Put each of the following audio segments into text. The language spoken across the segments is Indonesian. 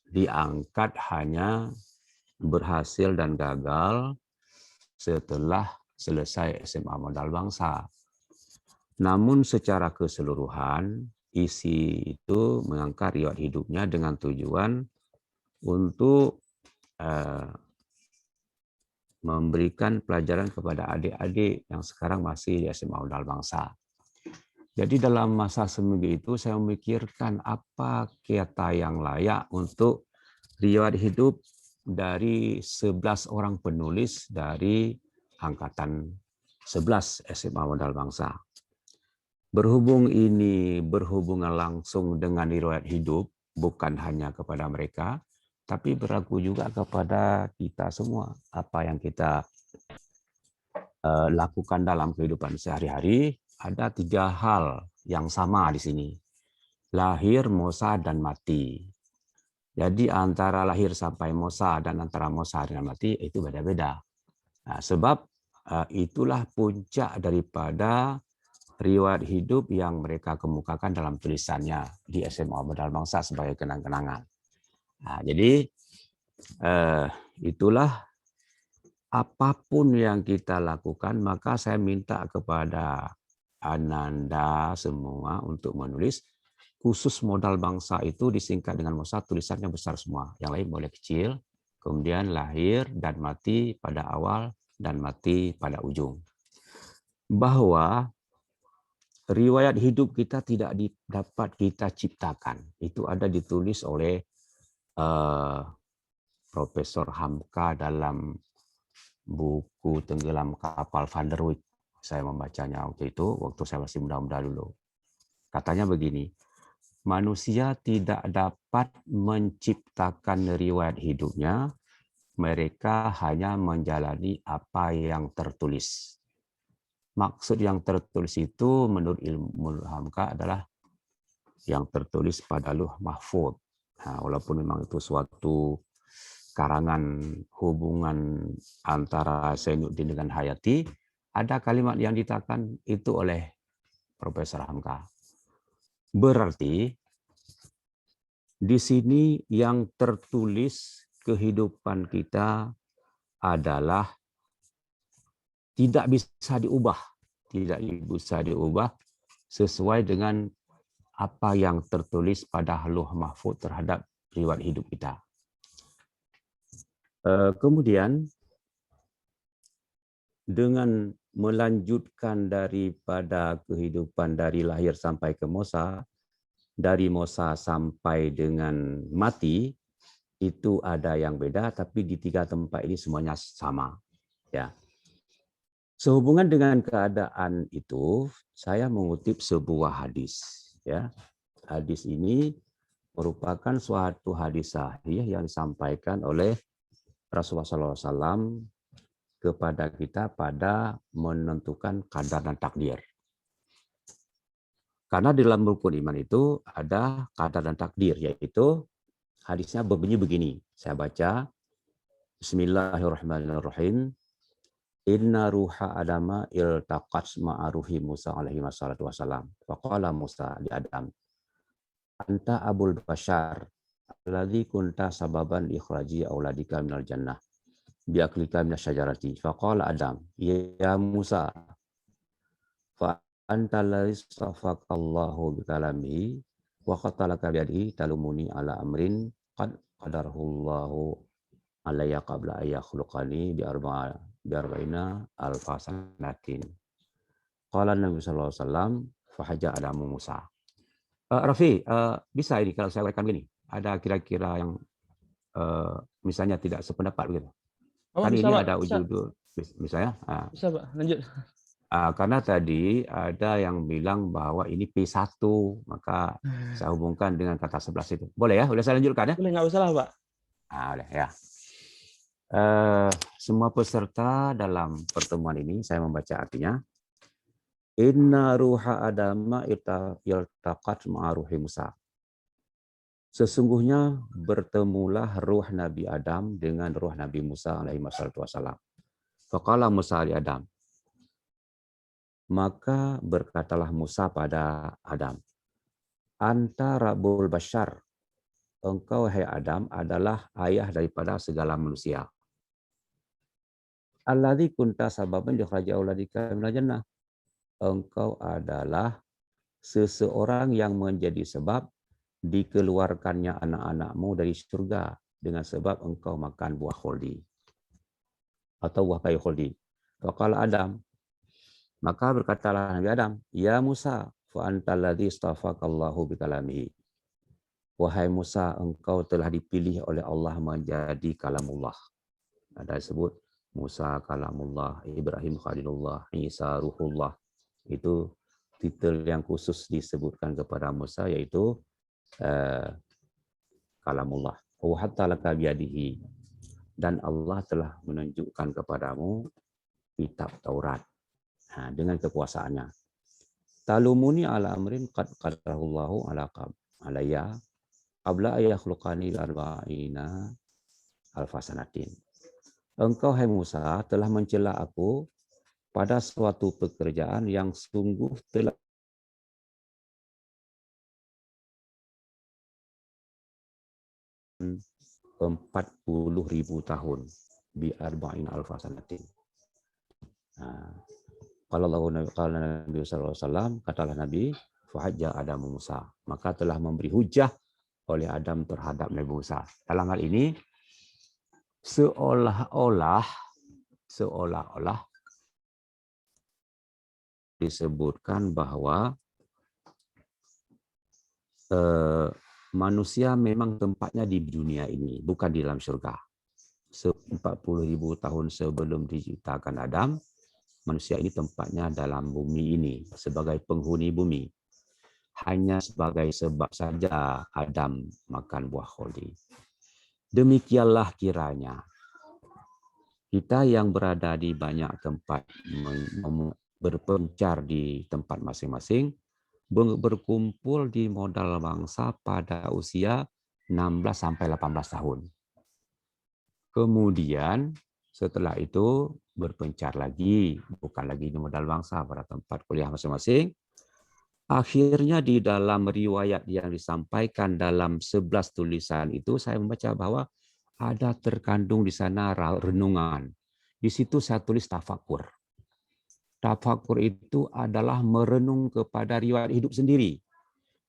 diangkat hanya berhasil dan gagal setelah selesai SMA Modal Bangsa. Namun secara keseluruhan, isi itu mengangkat riwayat hidupnya dengan tujuan untuk memberikan pelajaran kepada adik-adik yang sekarang masih di SMA Modal Bangsa. Jadi dalam masa seminggu itu saya memikirkan apa kata yang layak untuk riwayat hidup dari 11 orang penulis dari angkatan 11 SMA Modal Bangsa. Berhubung ini berhubungan langsung dengan riwayat hidup, bukan hanya kepada mereka, tapi berlaku juga kepada kita semua. Apa yang kita lakukan dalam kehidupan sehari-hari, ada 3 hal yang sama di sini. Lahir, mosa, dan mati. Jadi antara lahir sampai mosa dan antara mosa dan mati itu beda-beda. Nah, sebab itulah puncak daripada riwayat hidup yang mereka kemukakan dalam tulisannya di SMA Modal Bangsa sebagai kenang-kenangan. Nah, jadi itulah apapun yang kita lakukan, maka saya minta kepada Ananda semua untuk menulis. Khusus Modal Bangsa itu disingkat dengan Mosa, tulisannya besar semua. Yang lain boleh kecil. Kemudian lahir dan mati pada awal dan mati pada ujung. Bahwa riwayat hidup kita tidak dapat kita ciptakan. Itu ada ditulis oleh Profesor Hamka dalam buku Tenggelam Kapal Van der Wijk. Saya membacanya waktu itu, waktu saya masih muda-muda dulu. Katanya begini, manusia tidak dapat menciptakan riwayat hidupnya, mereka hanya menjalani apa yang tertulis. Maksud yang tertulis itu menurut ilmu Hamka adalah yang tertulis pada Lauh Mahfuz. Nah, walaupun memang itu suatu karangan hubungan antara Zainuddin dengan Hayati, ada kalimat yang ditakan itu oleh Profesor Hamka. Berarti di sini yang tertulis kehidupan kita adalah tidak bisa diubah, sesuai dengan apa yang tertulis pada Lauh Mahfuz terhadap riwayat hidup kita. Kemudian dengan melanjutkan daripada kehidupan dari lahir sampai ke mosa, dari mosa sampai dengan mati, itu ada yang beda, tapi di 3 tempat ini semuanya sama. Ya. Sehubungan dengan keadaan itu, saya mengutip sebuah hadis. Ya. Hadis ini merupakan suatu hadis sahih yang disampaikan oleh Rasulullah SAW kepada kita pada menentukan qadar dan takdir. Karena di dalam rukun iman itu ada qadar dan takdir, yaitu hadisnya berbunyi begini. Saya baca, Bismillahirrahmanirrahim. Inna ruha adama iltaqat ma'aruhi Musa alaihi wassalam. Faqala Musa li Adam, anta abul bashar, alladhi kunta sababan ikhraji auladika minal jannah. Biaklika minasyajarati. Faqala Adam, ya Musa, fa anta alladhi istafaqallahu bikalamihi wa qatalaka biadihi talumuni ala amrin qad qadarahullahu alayya qabla ayakhluqani biarba'ina alfasanatin. Qala Nabi sallallahu alaihi wasallam fahaja Adamu Musa. Rafi, bisa ini kalau saya uraikan begini. Ada kira-kira yang misalnya tidak sependapat begitu. Kan bisa, ini Pak. ada ujudul misalnya. Bisa, Pak. Lanjut. Karena tadi ada yang bilang bahwa ini P1, maka saya hubungkan dengan kata 11 itu. Boleh ya? Udah saya lanjutkan ya? Boleh, nggak usah lah, Pak. Udah ya. Semua peserta dalam pertemuan ini saya membaca artinya. Inna ruha adama iltaqat ma'aruhi Musa. Sesungguhnya bertemulah ruh Nabi Adam dengan ruh Nabi Musa alaihi wassalam. Faqala Musa li Adam. Maka berkatalah Musa pada Adam, anta Rabbul Bashar, engkau hai Adam adalah ayah daripada segala manusia. Alladzi kunta sababan likhraji auladika minal jannah, engkau adalah seseorang yang menjadi sebab dikeluarkannya anak-anakmu dari surga dengan sebab engkau makan buah khuldi atau buah kayu khuldi. Faqala Adam, maka berkatalah Nabi Adam, ya Musa, fa antal ladzi istafakallahu bikalamihi. Wahai Musa, engkau telah dipilih oleh Allah menjadi kalamullah. Ada disebut Musa kalamullah, Ibrahim khalilullah, Isa ruhullah. Itu titel yang khusus disebutkan kepada Musa, yaitu kalamullah. Wa hatta laka biyadihi. Dan Allah telah menunjukkan kepadamu kitab Taurat. Nah, dengan kekuasaannya. Talumuni ala amrin qad qadarahullahu ala alayya qabla ayakhluqani al-arba'ina alfasanatin. Engkau hai Musa telah mencela aku pada suatu pekerjaan yang sungguh telah 40.000 tahun bi arba'in alfasanatin. Kalau Nabi sallallahu alaihi wasallam, katalah Nabi, fahajja Adam Musa, maka telah memberi hujah oleh Adam terhadap Nabi Musa. Dalam hal ini seolah-olah disebutkan bahwa manusia memang tempatnya di dunia ini, bukan di dalam surga. 40.000 tahun sebelum diciptakan Adam, manusia ini tempatnya dalam bumi ini sebagai penghuni bumi. Hanya sebagai sebab saja Adam makan buah khuldi. Demikianlah kiranya kita yang berada di banyak tempat, berpencar di tempat masing-masing, berkumpul di modal bangsa pada usia 16 sampai 18 tahun. Kemudian setelah itu berpencar lagi, bukan lagi di modal bangsa pada tempat kuliah masing-masing. Akhirnya di dalam riwayat yang disampaikan dalam 11 tulisan itu saya membaca bahwa ada terkandung di sana renungan. Di situ saya tulis tafakur. Tafakur itu adalah merenung kepada riwayat hidup sendiri.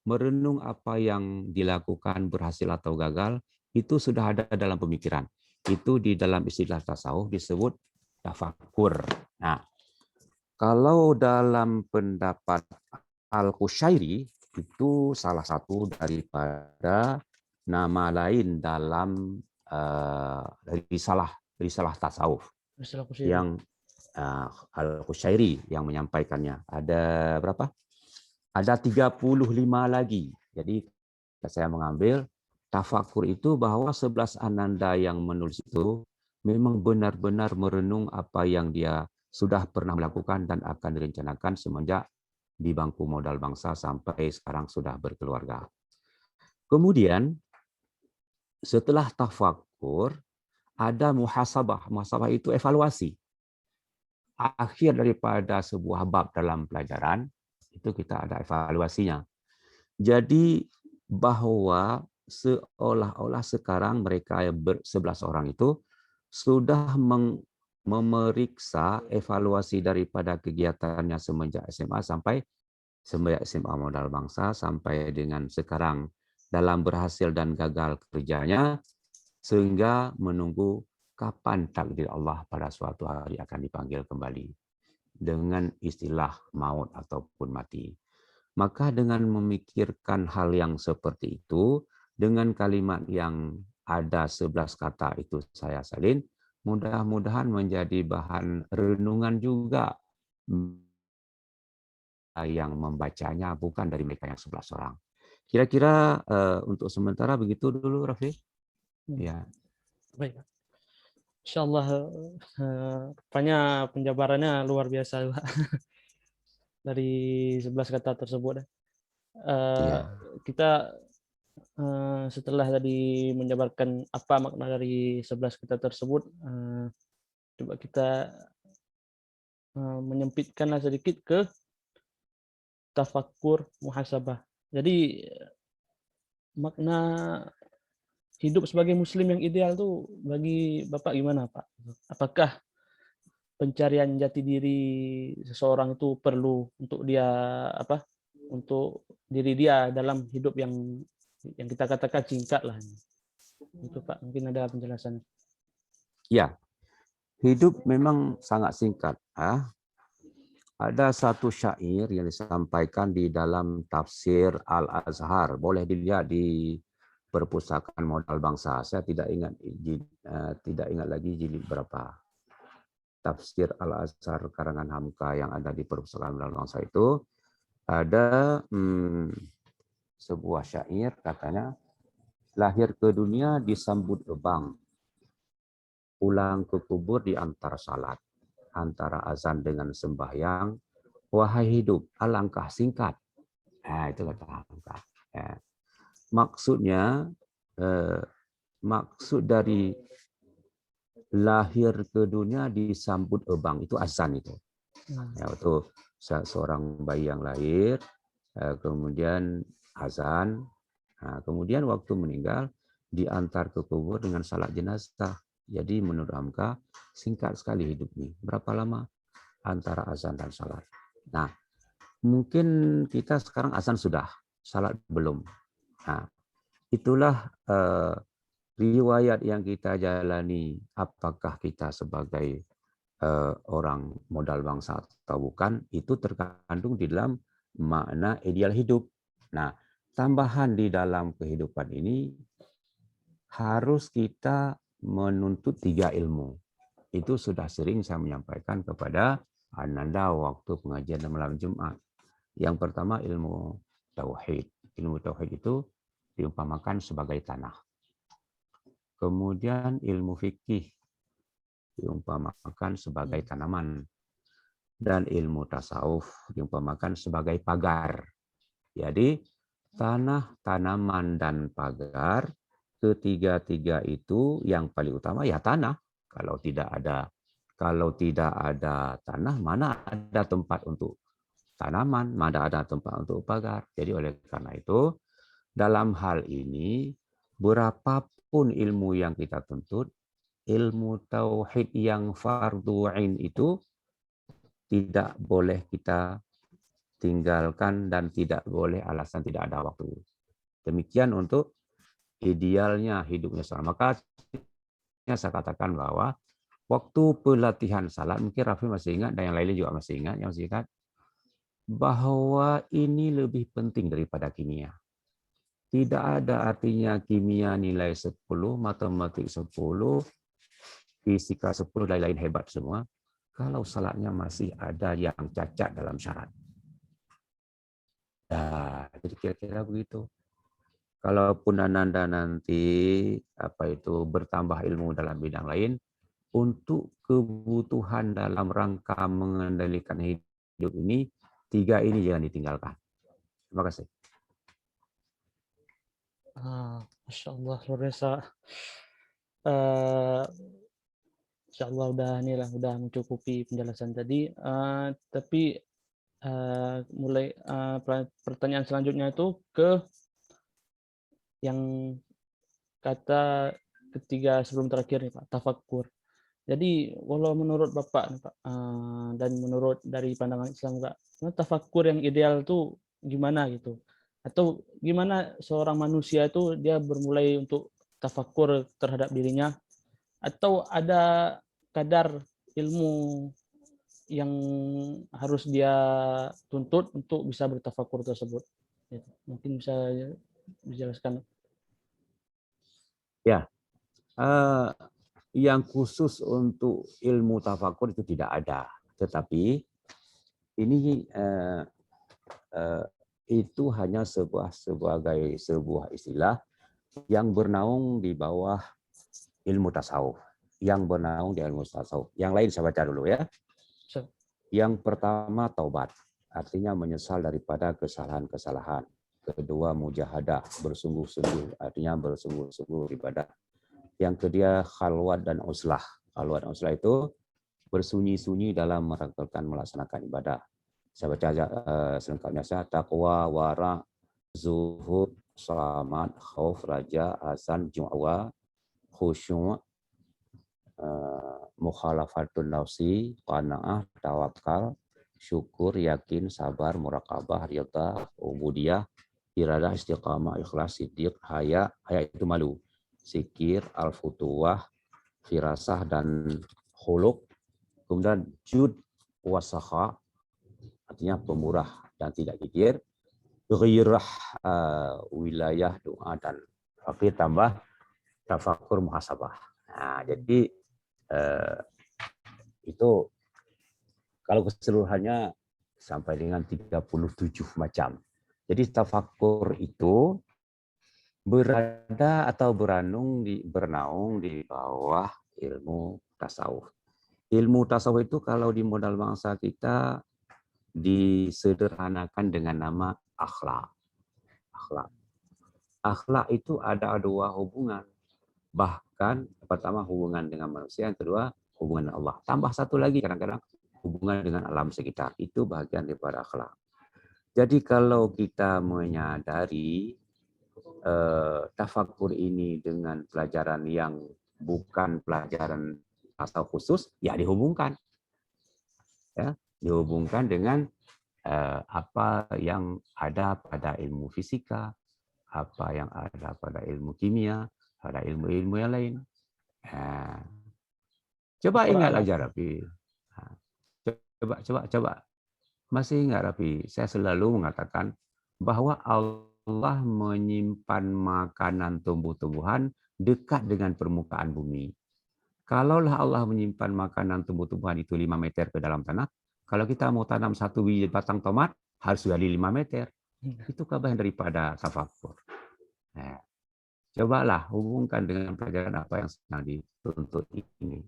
Merenung apa yang dilakukan berhasil atau gagal, itu sudah ada dalam pemikiran. Itu di dalam istilah tasawuf disebut tafakur. Nah, kalau dalam pendapat Al-Qushairi, itu salah satu daripada nama lain dalam risalah tasawuf yang Al-Qushairi yang menyampaikannya. Ada berapa? Ada 35 lagi. Jadi saya mengambil tafakur itu bahwa 11 ananda yang menulis itu memang benar-benar merenung apa yang dia sudah pernah melakukan dan akan direncanakan semenjak di bangku modal bangsa sampai sekarang sudah berkeluarga. Kemudian setelah tafakur ada muhasabah. Muhasabah itu evaluasi. Akhir daripada sebuah bab dalam pelajaran itu kita ada evaluasinya. Jadi bahwa seolah-olah sekarang mereka 11 orang itu sudah memeriksa evaluasi daripada kegiatannya semenjak SMA modal bangsa sampai dengan sekarang dalam berhasil dan gagal kerjanya sehingga menunggu kapan takdir Allah pada suatu hari akan dipanggil kembali dengan istilah maut ataupun mati. Maka dengan memikirkan hal yang seperti itu, dengan kalimat yang ada 11 kata itu saya salin, mudah-mudahan menjadi bahan renungan juga yang membacanya bukan dari mereka yang 11 orang. Kira-kira untuk sementara begitu dulu, Raffi. Ya. Baik. Insyaallah rupanya penjabarannya luar biasa dari 11 kata tersebut. Ya. Kita setelah tadi menjabarkan apa makna dari 11 kata tersebut, coba kita menyempitkanlah sedikit ke tafakkur muhasabah. Jadi makna hidup sebagai muslim yang ideal tuh bagi Bapak gimana, Pak? Apakah pencarian jati diri seseorang itu perlu untuk dia apa? Untuk diri dia dalam hidup yang kita katakan singkat lah. Itu Pak, mungkin ada penjelasan. Ya, hidup memang sangat singkat. Ada satu syair yang disampaikan di dalam tafsir Al-Azhar. Boleh dilihat di perpustakaan modal bangsa. Saya tidak ingat lagi jilid berapa. Tafsir Al-Azhar karangan Hamka yang ada di perpustakaan modal bangsa itu ada sebuah syair katanya, lahir ke dunia disambut ebang, pulang ke kubur di antara salat, antara azan dengan sembahyang, wahai hidup, alangkah singkat. Itu kata Hamka. Maksudnya, maksud dari lahir ke dunia disambut ebang, itu azan itu. Itu seorang bayi yang lahir, kemudian azan, kemudian waktu meninggal diantar ke kubur dengan salat jenazah. Jadi menurut Hamka singkat sekali hidup ini. Berapa lama? Antara azan dan salat. Nah, mungkin kita sekarang azan sudah, salat belum. Nah, itulah riwayat yang kita jalani. Apakah kita sebagai orang modal bangsa atau bukan, itu terkandung di dalam makna ideal hidup. Nah, tambahan di dalam kehidupan ini harus kita menuntut 3 ilmu. Itu sudah sering saya menyampaikan kepada Ananda waktu pengajian malam Jumat. Yang pertama ilmu tauhid. Ilmu tauhid itu diumpamakan sebagai tanah. Kemudian ilmu fikih diumpamakan sebagai tanaman. Dan ilmu tasawuf diumpamakan sebagai pagar. Jadi tanah, tanaman, dan pagar, ketiga-tiga itu yang paling utama ya tanah. Kalau tidak ada tanah, mana ada tempat untuk tanaman, mana ada tempat untuk pagar. Jadi oleh karena itu, dalam hal ini, berapapun ilmu yang kita tuntut, ilmu tauhid yang fardhu ain itu tidak boleh kita tinggalkan dan tidak boleh alasan tidak ada waktu. Demikian untuk idealnya hidupnya seorang. Maka saya katakan bahwa waktu pelatihan salat, mungkin Raffi masih ingat dan yang lainnya juga masih ingat, bahwa ini lebih penting daripada kimia. Tidak ada artinya kimia nilai 10, matematik 10, fisika 10, lain-lain hebat semua, kalau salatnya masih ada yang cacat dalam syarat. Nah, jadi kira-kira begitu. Kalaupun Ananda nanti bertambah ilmu dalam bidang lain, untuk kebutuhan dalam rangka mengendalikan hidup ini, 3 ini jangan ditinggalkan. Terima kasih. Masya Allah, luar biasa. Insya Allah udah mencukupi penjelasan tadi. Tapi mulai pertanyaan selanjutnya itu ke yang kata ketiga sebelum terakhir nih Pak, tafakkur. Jadi kalau menurut Bapak nih Pak, dan menurut dari pandangan Islam Kak, tafakkur yang ideal tuh gimana gitu? Atau gimana seorang manusia itu dia bermulai untuk tafakkur terhadap dirinya? Atau ada kadar ilmu yang harus dia tuntut untuk bisa bertafakkur tersebut? Gitu. Mungkin bisa dijelaskan. Ya, yang khusus untuk ilmu tafakur itu tidak ada. Tetapi ini itu hanya sebuah istilah yang bernaung di bawah ilmu tasawuf. Yang bernaung di ilmu tasawuf. Yang lain saya baca dulu ya. Yang pertama taubat, artinya menyesal daripada kesalahan-kesalahan. Kedua mujahadah, bersungguh-sungguh, artinya bersungguh-sungguh ibadah. Yang kedua khalwat dan uzlah. Khalwat dan uzlah itu bersunyi-sunyi dalam melaksanakan ibadah. Saya baca selengkapnya, taqwa, wara, zuhud, selamat, khauf, raja, azan, ju'wa, khusyuk, mukhalafatun nafsi, qanaah, tawakal, syukur, yakin, sabar, muraqabah, ridha, ubudiyah, iradah, istiqamah, ikhlas, siddiq, haya itu malu, sikir, al-futuwah, firasah dan khuluq, kemudian jud, wasakha, artinya pemurah dan tidak kikir, ghairah, wilayah, doa dan fakir tambah tafakur muhasabah. Nah, jadi itu kalau keseluruhannya sampai dengan 37 macam. Jadi tafakur itu berada atau bernaung di bawah ilmu tasawuf. Ilmu tasawuf itu kalau di modal bangsa kita disederhanakan dengan nama akhlak. Akhlak. Akhlak itu ada dua hubungan. Bahkan pertama hubungan dengan manusia, yang kedua hubungan dengan Allah. Tambah satu lagi kadang-kadang hubungan dengan alam sekitar. Itu bagian daripada akhlak. Jadi kalau kita menyadari tafakur ini dengan pelajaran yang bukan pelajaran asal khusus, ya dihubungkan. Ya, dihubungkan dengan apa yang ada pada ilmu fisika, apa yang ada pada ilmu kimia, pada ilmu-ilmu yang lain. Coba ingat aja, Rafi. Coba. Masih ingat, Rafi? Saya selalu mengatakan bahwa Allah menyimpan makanan tumbuh-tumbuhan dekat dengan permukaan bumi. Kalaulah Allah menyimpan makanan tumbuh-tumbuhan itu 5 meter ke dalam tanah, kalau kita mau tanam satu biji batang tomat, harus gali 5 meter. Itu kabar daripada tafakur. Nah, cobalah hubungkan dengan pelajaran apa yang sedang dituntut ini.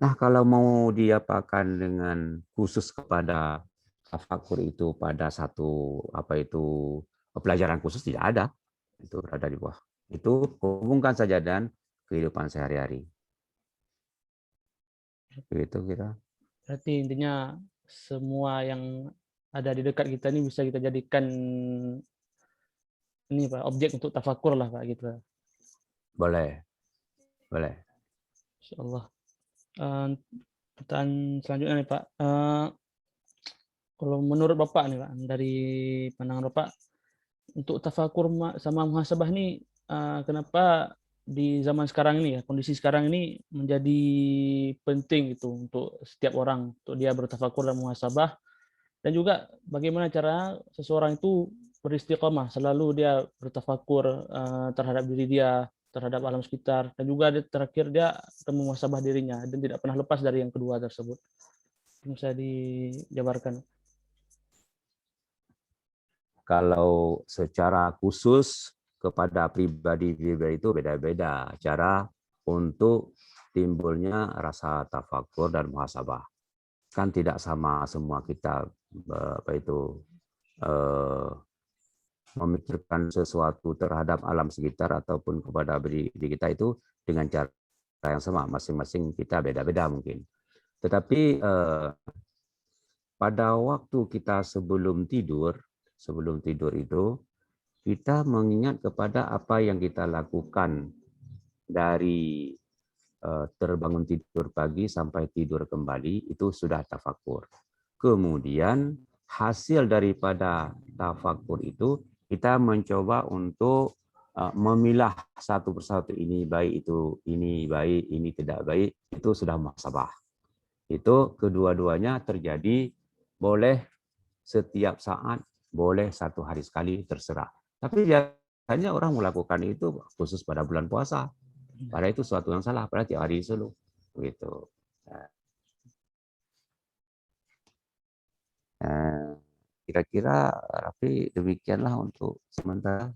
Nah, kalau mau diapakan dengan khusus kepada tafakur itu pada satu pelajaran khusus, tidak ada. Itu ada di bawah. Itu hubungkan saja dan kehidupan sehari-hari. Begitu kita. Berarti intinya semua yang ada di dekat kita ini bisa kita jadikan ini Pak, objek untuk tafakur lah Pak gitu. Boleh. Insyaallah. Pertanyaan selanjutnya nih Pak. Kalau menurut Bapak nih Pak, dari pandangan Bapak, untuk tafakur sama muhasabah ini kenapa di zaman sekarang ini ya, kondisi sekarang ini menjadi penting itu untuk setiap orang, untuk dia bertafakur dan muhasabah, dan juga bagaimana cara seseorang itu beristiqomah, selalu dia bertafakur terhadap diri dia, terhadap alam sekitar, dan juga terakhir dia akan memuhasabah dirinya dan tidak pernah lepas dari yang kedua tersebut. Bisa dijabarkan. Kalau secara khusus kepada pribadi itu beda-beda cara untuk timbulnya rasa tafakur dan muhasabah. Kan tidak sama semua kita memikirkan sesuatu terhadap alam sekitar ataupun kepada diri kita itu dengan cara yang sama. Masing-masing kita beda-beda mungkin. Tetapi pada waktu kita sebelum tidur itu kita mengingat kepada apa yang kita lakukan dari terbangun tidur pagi sampai tidur kembali, itu sudah tafakur. Kemudian hasil daripada tafakur itu kita mencoba untuk memilah satu persatu, ini baik, ini baik, ini tidak baik, itu sudah muhasabah. Itu kedua-duanya terjadi, boleh setiap saat, boleh satu hari sekali, terserah. Tapi biasanya orang melakukan itu khusus pada bulan puasa. Padahal itu suatu yang salah, padahal tiap hari selalu. Begitu. Kira-kira Rafi demikianlah untuk sementara.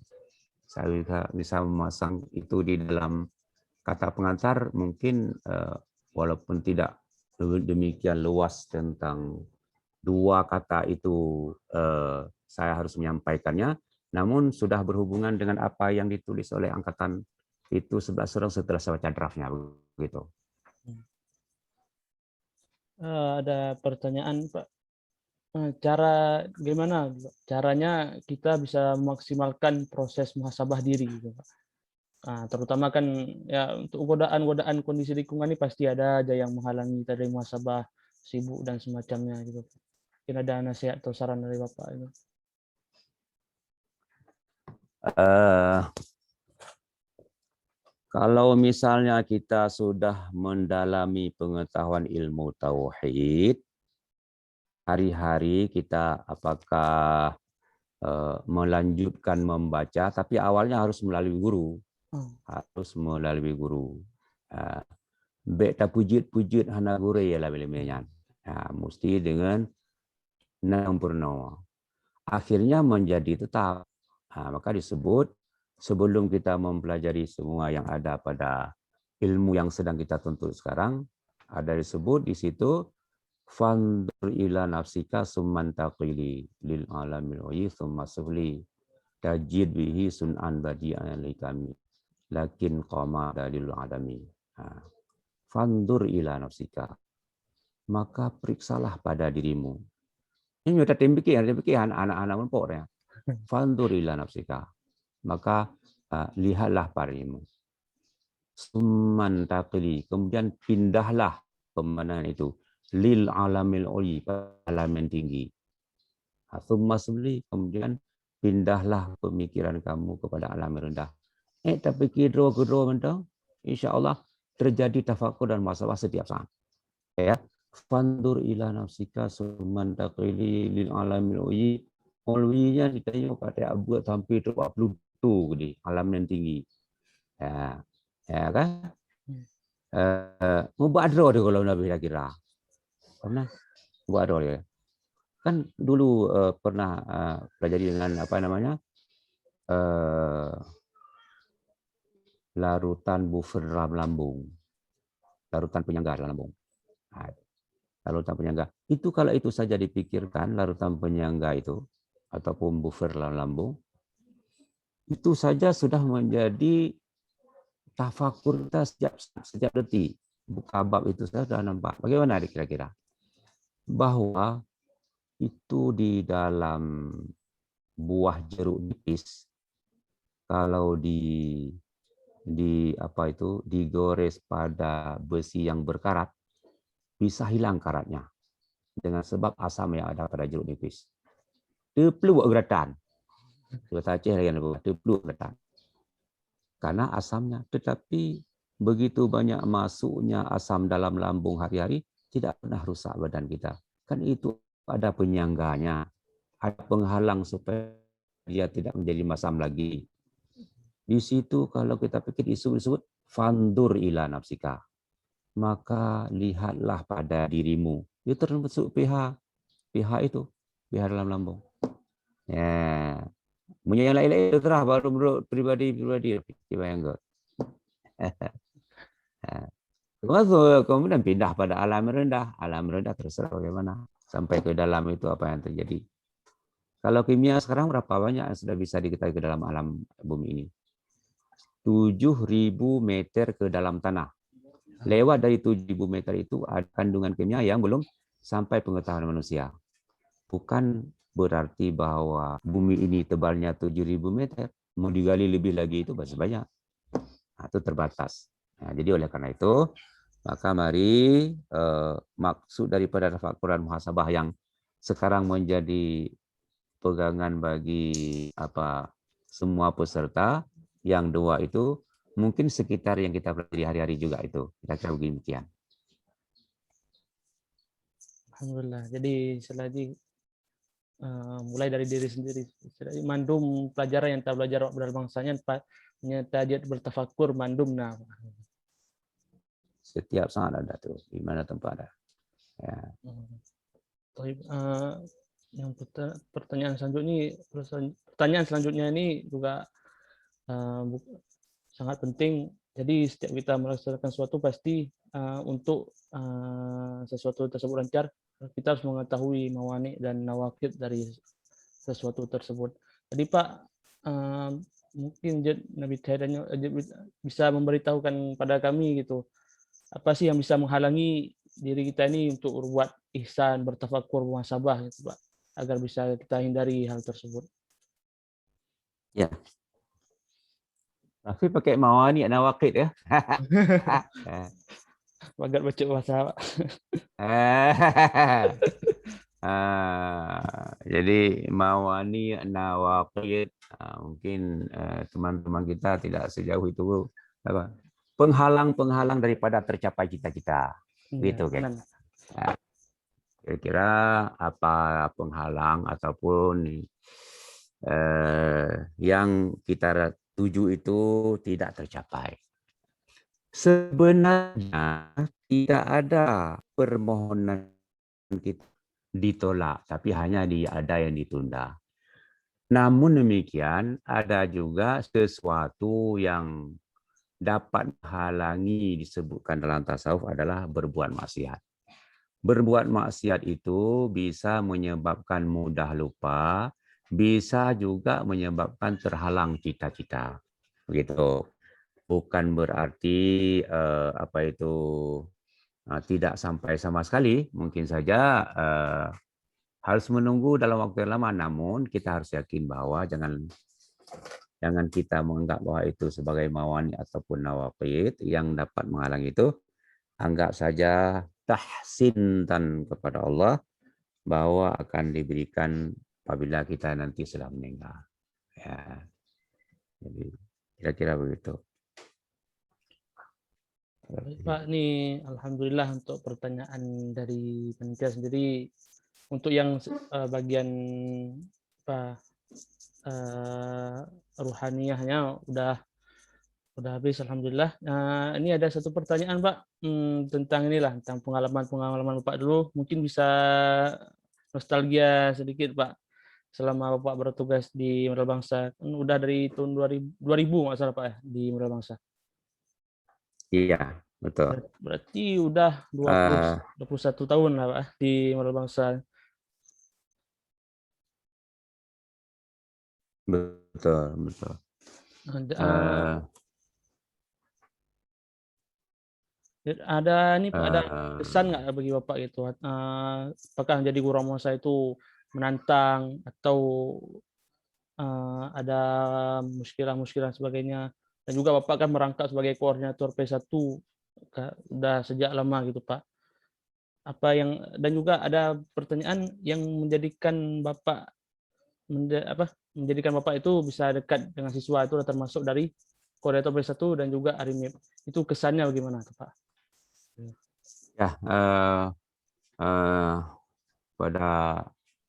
Saya bisa memasang itu di dalam kata pengantar, mungkin walaupun tidak demikian luas tentang dua kata itu saya harus menyampaikannya, namun sudah berhubungan dengan apa yang ditulis oleh angkatan itu 11 orang setelah saya baca draftnya, begitu. Ada pertanyaan Pak. cara gimana caranya kita bisa memaksimalkan proses muhasabah diri gitu, Pak. Nah, terutama kan ya untuk godaan-godaan kondisi lingkungan ini pasti ada aja yang menghalangi kita dari muhasabah, sibuk dan semacamnya gitu. Mungkin ada nasihat atau saran dari Bapak itu? Eh, Kalau misalnya kita sudah mendalami pengetahuan ilmu tauhid, hari-hari kita apakah melanjutkan membaca, tapi awalnya harus melalui guru, Oh, harus melalui guru. Uh, Bek tak pujit-pujit hana guru ya lah bila mesti dengan sempurna. Akhirnya menjadi tetap. Maka disebut sebelum kita mempelajari semua yang ada pada ilmu yang sedang kita tuntut sekarang, ada disebut di situ fandur ila nafsika summan taqili lil alamil wahyi summa sufli tajid bihi sun'an badi'an kami lakin qama dalil adami. Fandur ila nafsika, maka periksalah pada dirimu. Ini sudah tembikian anak-anak pun ya. Fandur ila nafsika, maka lihatlah padamu. Summan taqili, kemudian pindahlah pemandangan itu lil alamil uli, alam yang tinggi. Summa suli, kemudian pindahlah pemikiran kamu kepada alam yang rendah. Tapi kedua mentang, insya-Allah terjadi tafakur dan masalah setiap saat. Ya. Fandur ila nafsika summan taqili lil alamil uli. Ulwinya ditanya pada buat sampai 20 tu di alam yang tinggi. Ya kan? Mubadro dia kalau Nabi kira. Pernah mubadro dia. Kan dulu pernah pelajari dengan apa namanya? Larutan buffer dalam lambung. Larutan penyangga dalam lambung. Larutan penyangga. Itu kalau itu saja dipikirkan larutan penyangga itu ataupun buffer dalam lambung, itu saja sudah menjadi tafakur kita setiap detik. Buka bab itu saya sudah nampak. Bagaimana kira-kira? Bahwa itu di dalam buah jeruk nipis, kalau apa itu digores pada besi yang berkarat, bisa hilang karatnya dengan sebab asam yang ada pada jeruk nipis. Dia perlu geratan. Kita Aceh lagi dia perlu geratan. Karena asamnya, tetapi begitu banyak masuknya asam dalam lambung hari-hari, tidak pernah rusak badan kita. Kan itu ada penyangganya, ada penghalang supaya dia tidak menjadi masam lagi. Di situ kalau kita pikir disebut fandur ila nafsika, maka lihatlah pada dirimu. Itu termasuk pH itu, pH dalam lambung. Ya, punya yang lain-lain terah baru menurut pribadi yang enggak. Kemudian pindah pada alam rendah terserah bagaimana sampai ke dalam itu apa yang terjadi. Kalau kimia sekarang berapa banyak yang sudah bisa diketahui ke dalam alam bumi ini? 7.000 meter ke dalam tanah. Lewat dari 7.000 meter itu ada kandungan kimia yang belum sampai pengetahuan manusia. Bukan berarti bahwa bumi ini tebalnya 7.000 meter, mau digali lebih lagi itu masih banyak. Nah, itu terbatas. Nah, jadi oleh karena itu, maka mari maksud daripada tafakuran muhasabah yang sekarang menjadi pegangan bagi semua peserta, yang dua itu mungkin sekitar yang kita pelajari hari-hari juga itu. Kira-kira begini. Alhamdulillah. Jadi selagi mulai dari diri sendiri. Mandum pelajaran yang tak belajar dalam bangsanya, tajid bertafakur mandum. Nah, Setiap saat ada tuh, di mana tempat ada. Ya. Yang pertanyaan selanjutnya ini juga sangat penting. Jadi setiap kita melaksanakan sesuatu pasti untuk sesuatu tersebut lancar, kita harus mengetahui mawani dan nawakid dari sesuatu tersebut. Jadi Pak, mungkin Nabi Hidayah bisa memberitahukan pada kami gitu, apa sih yang bisa menghalangi diri kita ini untuk berbuat ihsan, bertafakur, muhasabah gitu Pak. agar bisa kita hindari hal tersebut. Ya. Rafi pakai mawani nawaqid ya. Agar baca bahasa. Jadi mawani nawaqid, mungkin teman-teman kita tidak sejauh itu apa, penghalang-penghalang daripada tercapai cita-cita Iya, gitu kan. benar. Nah, kira-kira apa penghalang ataupun yang kita tuju itu tidak tercapai. Sebenarnya tidak ada permohonan kita ditolak, tapi hanya ada yang ditunda. Namun demikian, ada juga sesuatu yang dapat menghalangi disebutkan dalam tasawuf adalah berbuat maksiat. Berbuat maksiat itu bisa menyebabkan mudah lupa, bisa juga menyebabkan terhalang cita-cita. Begitu. Bukan berarti tidak sampai sama sekali, mungkin saja harus menunggu dalam waktu yang lama. Namun kita harus yakin bahwa jangan kita menganggap bahwa itu sebagai mawani ataupun nawaqid yang dapat menghalangi itu. Anggap saja tahsin kepada Allah bahwa akan diberikan apabila kita nanti sudah meninggal. Ya. Jadi kira-kira begitu. Baik, Pak, nih alhamdulillah untuk pertanyaan dari panitia sendiri. Untuk yang bagian apa ruhaniyahnya udah habis, alhamdulillah. Nah, ini ada satu pertanyaan, Pak, tentang inilah, tentang pengalaman Bapak dulu. Mungkin bisa nostalgia sedikit, Pak, selama Bapak bertugas di Modal Bangsa. Kan udah dari tahun 2000 nggak salah, Pak, ya, di Modal Bangsa. Iya, betul. Berarti udah 21 tahun lah, Pak, di Modal Bangsa. Betul, betul. Ada nih Pak, ada kesan nggak bagi Bapak gitu? Apakah jadi guru Romosa itu menantang atau ada muskilah-muskilah sebagainya? Dan juga Bapak kan merangkap sebagai koordinator P1 udah sejak lama gitu, Pak. Dan juga ada pertanyaan yang menjadikan Bapak itu bisa dekat dengan siswa itu termasuk dari koordinator P1 dan juga Arimip. Itu kesannya bagaimana, Pak? Ya, pada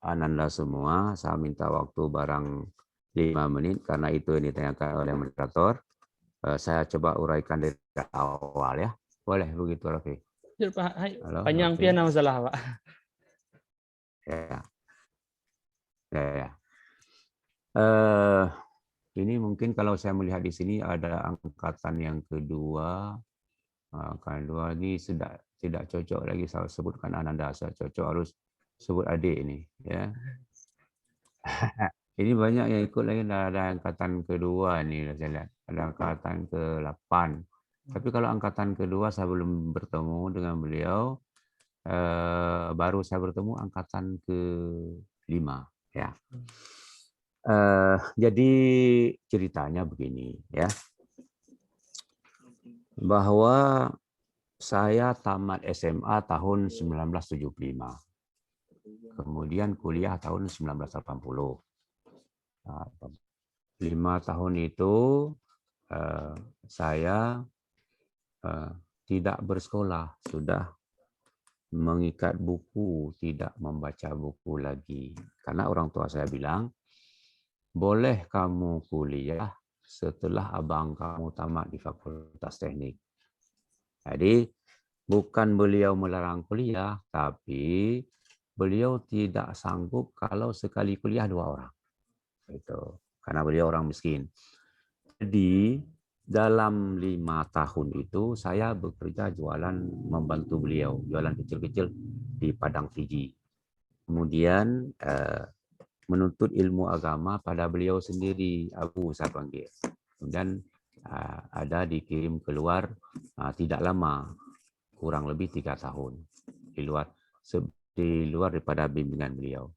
Ananda semua, saya minta waktu barang 5 menit karena itu yang ditanyakan oleh moderator. Saya coba uraikan dari awal ya. Boleh begitu, Rafi? Ya, Pak. Halo, Panjang Rafi. piana masalah, Pak. Ya. Ini mungkin kalau saya melihat di sini ada angkatan yang kedua. Angkatan kedua ini tidak cocok lagi saya sebutkan Ananda, saya cocok harus sebut adik ini, ya. Ini banyak yang ikut lagi, ada angkatan kedua nih, saya lihat ada angkatan ke-8. Tapi kalau angkatan kedua saya belum bertemu dengan beliau, baru saya bertemu angkatan ke-5, ya. Jadi ceritanya begini, ya, bahwa saya tamat SMA tahun 1975. Kemudian kuliah tahun 1980. 5 tahun itu saya tidak bersekolah, sudah mengikat buku, tidak membaca buku lagi. Karena orang tua saya bilang, boleh kamu kuliah setelah abang kamu tamat di Fakultas Teknik. Jadi bukan beliau melarang kuliah, tapi beliau tidak sanggup kalau sekali kuliah 2 orang. Itu karena beliau orang miskin. Jadi dalam 5 tahun itu saya bekerja jualan, membantu beliau jualan kecil-kecil di Padang Fiji. Kemudian menuntut ilmu agama pada beliau sendiri, Abu saya panggil. Kemudian ada dikirim keluar tidak lama, kurang lebih 3 tahun di luar daripada bimbingan beliau.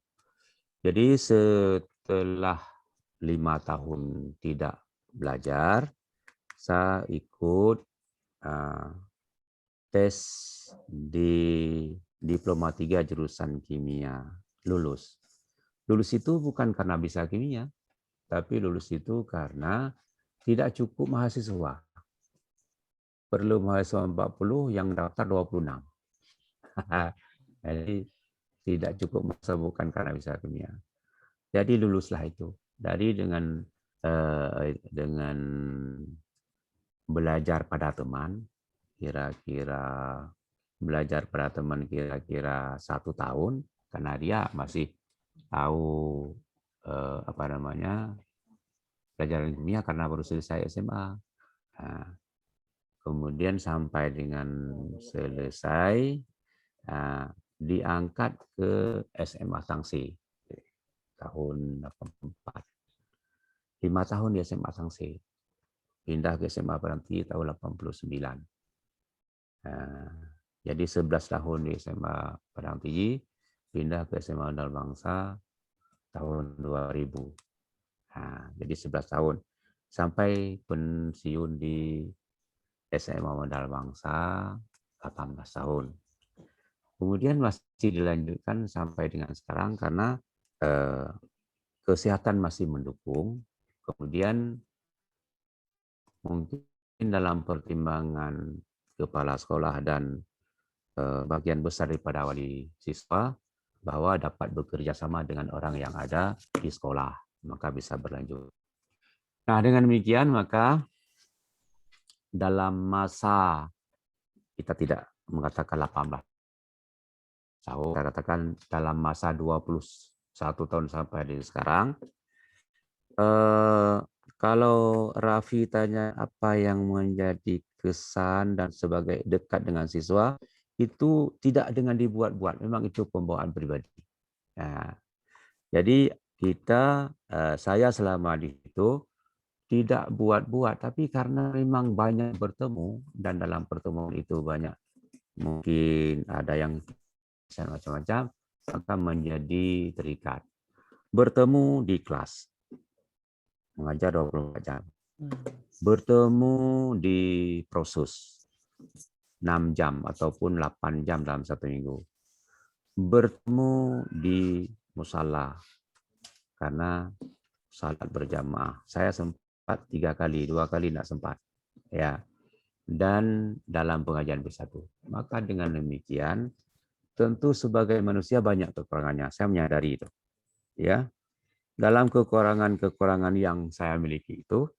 Jadi setelah 5 tahun tidak belajar, saya ikut tes di Diploma 3 jurusan kimia, lulus. Lulus itu bukan karena bisa kimia, tapi lulus itu karena tidak cukup mahasiswa. Perlu mahasiswa 40, yang daftar 26. Jadi tidak cukup mahasiswa bukan karena bisa kimia. Jadi luluslah itu. Dari dengan belajar pada teman, kira-kira belajar pada teman kira-kira 1 tahun, karena dia masih tahu apa namanya pelajaran kimia karena baru selesai SMA. Nah, kemudian sampai dengan selesai, diangkat ke SMA Sanksi tahun 84. 5 tahun di SMA Sanksi. Pindah ke SMA Peranti tahun 89. Jadi 11 tahun di SMA Padang Tinggi, pindah ke SMA Modal Bangsa tahun 2000. Jadi 11 tahun. Sampai pensiun di SMA Modal Bangsa 18 tahun. Kemudian masih dilanjutkan sampai dengan sekarang karena kesehatan masih mendukung. Kemudian mungkin dalam pertimbangan kepala sekolah dan bagian besar daripada wali siswa bahwa dapat bekerja sama dengan orang yang ada di sekolah, maka bisa berlanjut. Nah, dengan demikian maka dalam masa, kita tidak mengatakan 18 tahun, kita katakan dalam masa 21 tahun sampai di sekarang, kalau Raffi tanya apa yang menjadi kesan dan sebagai dekat dengan siswa, itu tidak dengan dibuat-buat, memang itu pembawaan pribadi. Nah, jadi saya selama di situ tidak buat-buat, tapi karena memang banyak bertemu dan dalam pertemuan itu banyak mungkin ada yang macam-macam, maka menjadi terikat. Bertemu di kelas, mengajar 24 jam. Bertemu di prosus 6 jam ataupun 8 jam dalam 1 minggu. Bertemu di musala karena salat berjamaah. Saya sempat 3 kali, 2 kali tidak sempat. Ya. Dan dalam pengajian bersatu. Maka dengan demikian, tentu sebagai manusia banyak kekurangannya. Saya menyadari itu. Ya. Dalam kekurangan-kekurangan yang saya miliki itu,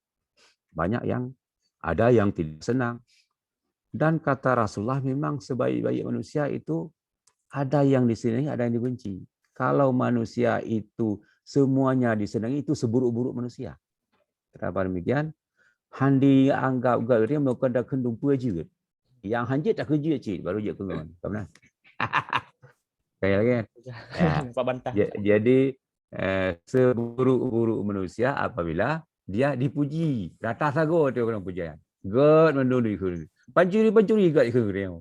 banyak yang ada yang tidak senang. Dan kata Rasulullah memang sebaik-baik manusia itu ada yang disenangi, ada yang dibenci. Kalau manusia itu semuanya disenangi, itu seburuk-buruk manusia. Kenapa demikian? Handi anggap dia melakukan dah kendung pua juga. Yang hanjit tak kerja cik, baru je kengon. Kamu kayak lagi kan? Pak Bantah. Jadi seburuk-buruk manusia apabila dia dipuji. Rata sago tu orang pujian. God mendunia ke. Pancuri kat ke dia.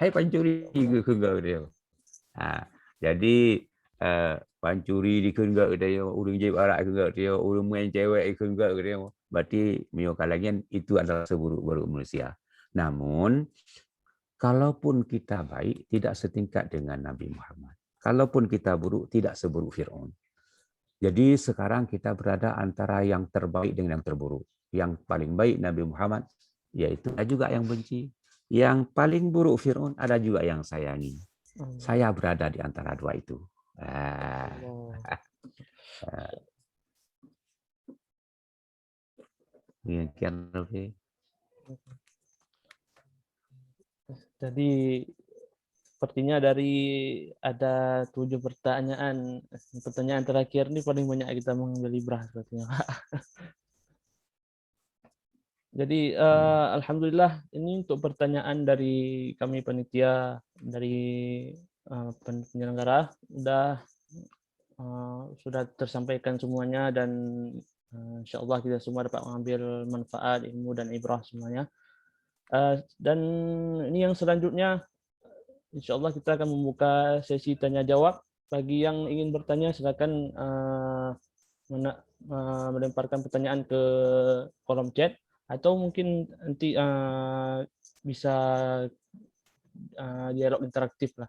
Hai pancuri ke dia. Jadi pancuri di ke dia, urang je barat ke dia, urang main cewek ke dia. Berarti miokan lagi itu adalah seburuk-buruk manusia. Namun kalaupun kita baik, tidak setingkat dengan Nabi Muhammad. Kalaupun kita buruk, tidak seburuk Fir'aun. Jadi sekarang kita berada antara yang terbaik dengan yang terburuk. Yang paling baik Nabi Muhammad, yaitu ada juga yang benci. Yang paling buruk Fir'aun, ada juga yang sayangi. Saya berada di antara dua itu. Jadi sepertinya dari ada 7 pertanyaan. Pertanyaan terakhir ini paling banyak kita mengambil ibrah sepertinya. Jadi alhamdulillah ini untuk pertanyaan dari kami panitia, dari penyelenggara sudah tersampaikan semuanya, dan insyaallah kita semua dapat mengambil manfaat, ilmu dan ibrah semuanya. Dan ini yang selanjutnya, insyaallah kita akan membuka sesi tanya jawab bagi yang ingin bertanya silakan melemparkan pertanyaan ke kolom chat atau mungkin nanti bisa dialog interaktif lah.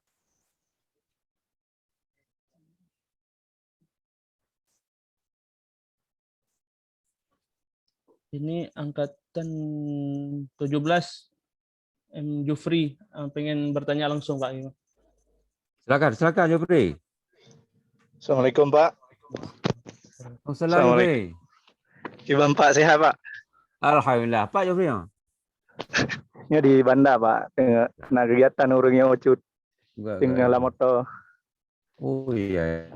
Ini angkatan 17 M. Jufri pengen bertanya langsung Pak. Silakan Jupri. Assalamualaikum Pak. Assalamualaikum Jupri. Gimana Pak, sehat Pak? Alhamdulillah. Pak Jupri. Ini di Banda Pak, kena kegiatan urungnya ucut tinggal moto. Oh iya,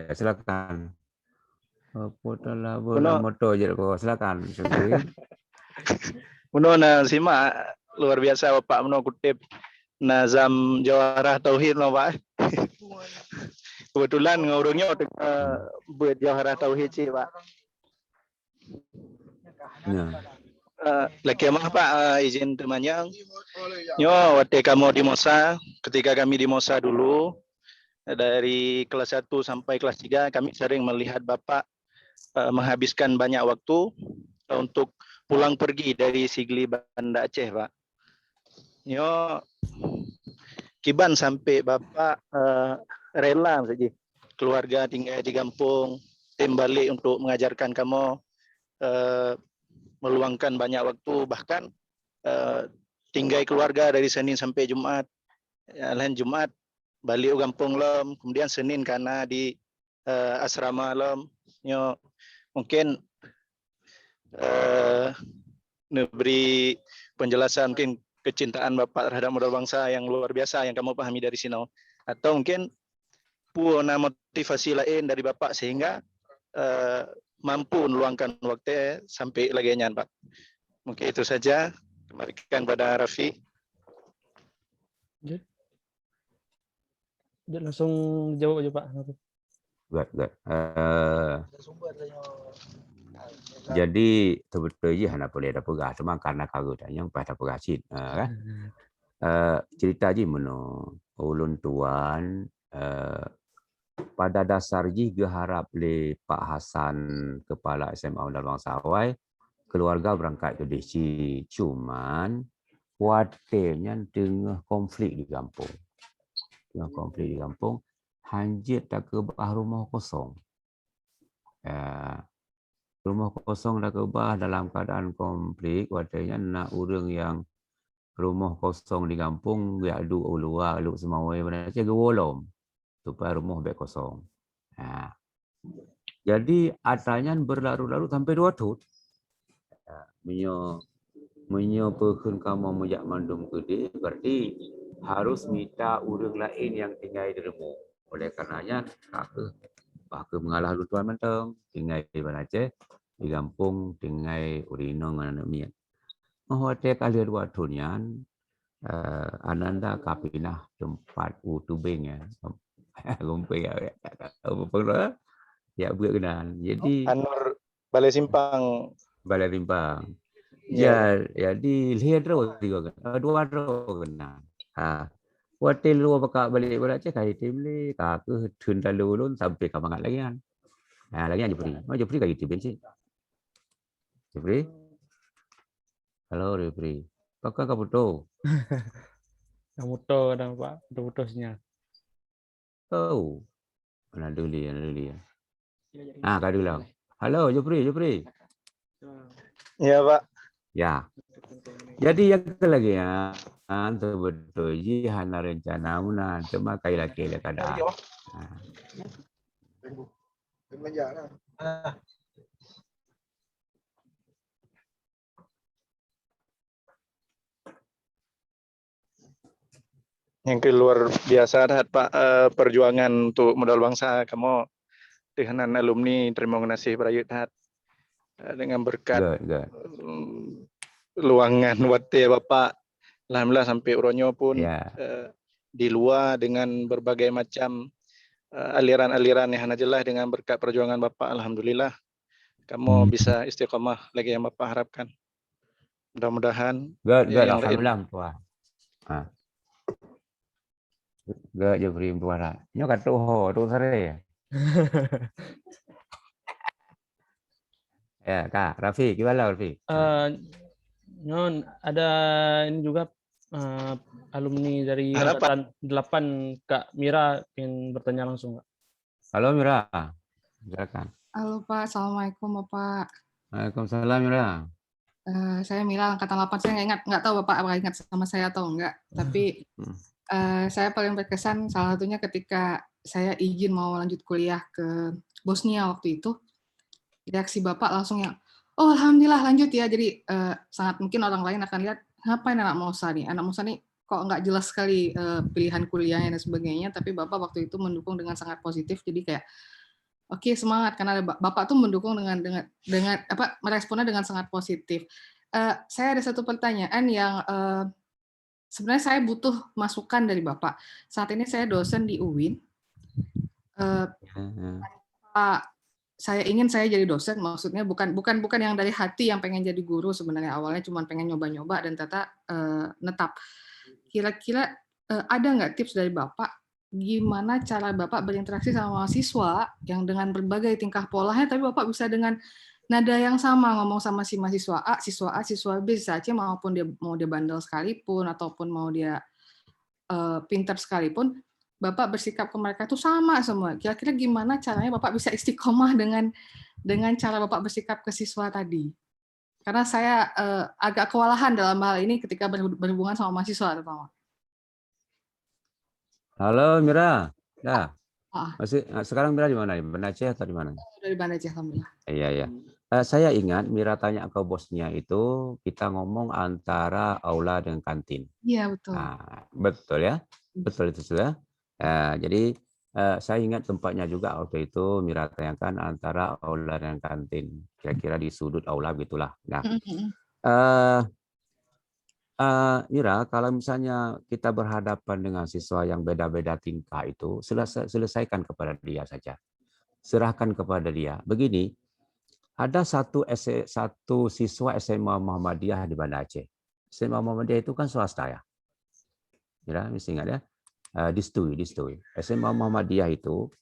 silakan. Foto Kuno. moto je kau, silakan Jupri. Kuno na simak luar biasa Bapak meno kutip Nazam Jawharah Tauhid no Pak. Kebetulan ngurungnya buat Jawharah Tauhid sih Pak. Ya. Lagi mah Pak izin temannya. Yo, waktu kamu di Mosa, ketika kami di Mosa dulu dari kelas 1 sampai kelas 3 kami sering melihat Bapak menghabiskan banyak waktu untuk pulang pergi dari Sigli Banda Aceh Pak. Yo, kiban sampai Bapak rela saja keluarga tinggal di kampung, tim balik untuk mengajarkan kamu, meluangkan banyak waktu, bahkan tinggal keluarga dari Senin sampai Jumat, lain Jumat balik ke kampung lem, kemudian Senin karena di asrama lem, yo mungkin beri penjelasan mungkin kecintaan Bapak terhadap modal bangsa yang luar biasa yang kamu pahami dari sini, atau mungkin punya motivasi lain dari Bapak sehingga mampu meluangkan waktu sampai lagi nyan Pak. Mungkin itu saja. Kembalikan pada Raffi. Langsung jawab aja Pak. Good. Jadi sebetulnya hanya boleh ada pegah, cuma karena kagak yang pada pegah cint, kan? Cerita je meno ulun tuan pada dasarnya geharap le Pak Hasan kepala SMA Undang Bangsa Awai keluarga berangkat ke DC, cuman khawatirnya dengan konflik di kampung. Hanjit tak ke rumah kosong. Rumah kosong dah kebah dalam keadaan konflik, khawatirnya nak orang yang rumah kosong di kampung dia aduk luar, aduk semua mana saja gewolom supaya rumah baik kosong. Jadi adanya berlarut-larut sampai 2 tahun. Menyo pekun kamu mejak mandum gede, berarti harus minta orang lain yang tinggal di rumah. Oleh karenanya kakak mengalah lutuan menteng, tinggal di mana Aceh, di kampung tinggal urino dengan anak mian. Hotel kali 2 tahun ananda kapinah tempat utubeng ya. Gompe ya. Apa ya buat kenal. Jadi Anur Balai Simpang. Balai Simpang. Ya, jadi lihat terus juga kan. 2 tahun kenal. Hotel lu bakal balik Aceh kali timli kakak tun lalu sampai ke mangat lagi kan. Lagi Jepri. Jepri kali itu bensin. Jepri. Halo Jepri. Pakai kamu tuh. Kamu tahu ada Pak, putusnya. Oh. Mana dulu ya. Kau dulu. Halo Jepri. Ya Pak. Ya. Jadi yang lagi ya, sebetulnya hanya rencana mana, cuma kayak kada. Yang luar biasa Pak, perjuangan untuk modal bangsa kamu dengan alumni terima kasih Prayut dengan berkat Good. luangan wate Bapak alhamdulillah sampai uronyo pun di luar dengan berbagai macam aliran-aliran yang jelas dengan berkat perjuangan Bapak alhamdulillah kamu bisa istiqomah lagi yang Bapak harapkan. Mudah-mudahan Good. Alhamdulillah tuan. Gak Jepri Buana. Nyo kata ho, tu sare. Ya, Kak Raffi, gimana Raffi? Nyon, ada ini juga alumni dari Harapan. angkatan 8, Kak Mira ingin bertanya langsung, Kak. Halo Mira, silakan. Halo Pak, Assalamualaikum Bapak. Waalaikumsalam Mira. Saya Mila, angkatan 8. Saya nggak tahu Bapak apakah ingat sama saya atau enggak. Tapi saya paling berkesan salah satunya ketika saya izin mau lanjut kuliah ke Bosnia waktu itu. Reaksi Bapak langsung yang, oh Alhamdulillah lanjut ya. Jadi sangat mungkin orang lain akan lihat, ngapain anak Mosa nih? Anak Mosa nih kok nggak jelas sekali pilihan kuliahnya dan sebagainya. Tapi Bapak waktu itu mendukung dengan sangat positif. Jadi kayak, oke, semangat karena Bapak tuh mendukung dengan apa, meresponnya dengan sangat positif. Saya ada satu pertanyaan yang sebenarnya saya butuh masukan dari Bapak. Saat ini saya dosen di UIN. Saya ingin saya jadi dosen, maksudnya bukan yang dari hati yang pengen jadi guru sebenarnya, awalnya cuma pengen nyoba-nyoba dan ternyata netap. Kira-kira ada nggak tips dari Bapak gimana cara Bapak berinteraksi sama mahasiswa yang dengan berbagai tingkah polanya, tapi Bapak bisa dengan nada yang sama ngomong sama si mahasiswa A, siswa B, siswa C, maupun dia bandel sekalipun, ataupun mau dia pintar sekalipun, Bapak bersikap ke mereka itu sama semua. Kira-kira gimana caranya Bapak bisa istiqomah dengan cara Bapak bersikap ke siswa tadi? Karena saya agak kewalahan dalam hal ini ketika berhubungan sama mahasiswa terutama. Halo Mira, ya. Masih sekarang Mira di mana? Di Banda Aceh atau di mana? Dari Banda Aceh, alhamdulillah. Iya. Saya ingat Mira tanya ke bosnya itu kita ngomong antara aula dengan kantin. Iya betul. Nah, betul ya, betul itu sudah. Jadi saya ingat tempatnya juga waktu itu Mira tanyakan antara aula dan kantin, kira-kira di sudut aula begitulah. Nah, Mira, kalau misalnya kita berhadapan dengan siswa yang beda-beda tingkah itu, selesaikan kepada dia saja. Serahkan kepada dia. Begini, ada satu siswa SMA Muhammadiyah di Banda Aceh. SMA Muhammadiyah itu kan swasta ya. Mira, mesti ingat ya. Distui. SMA Muhammadiyah itu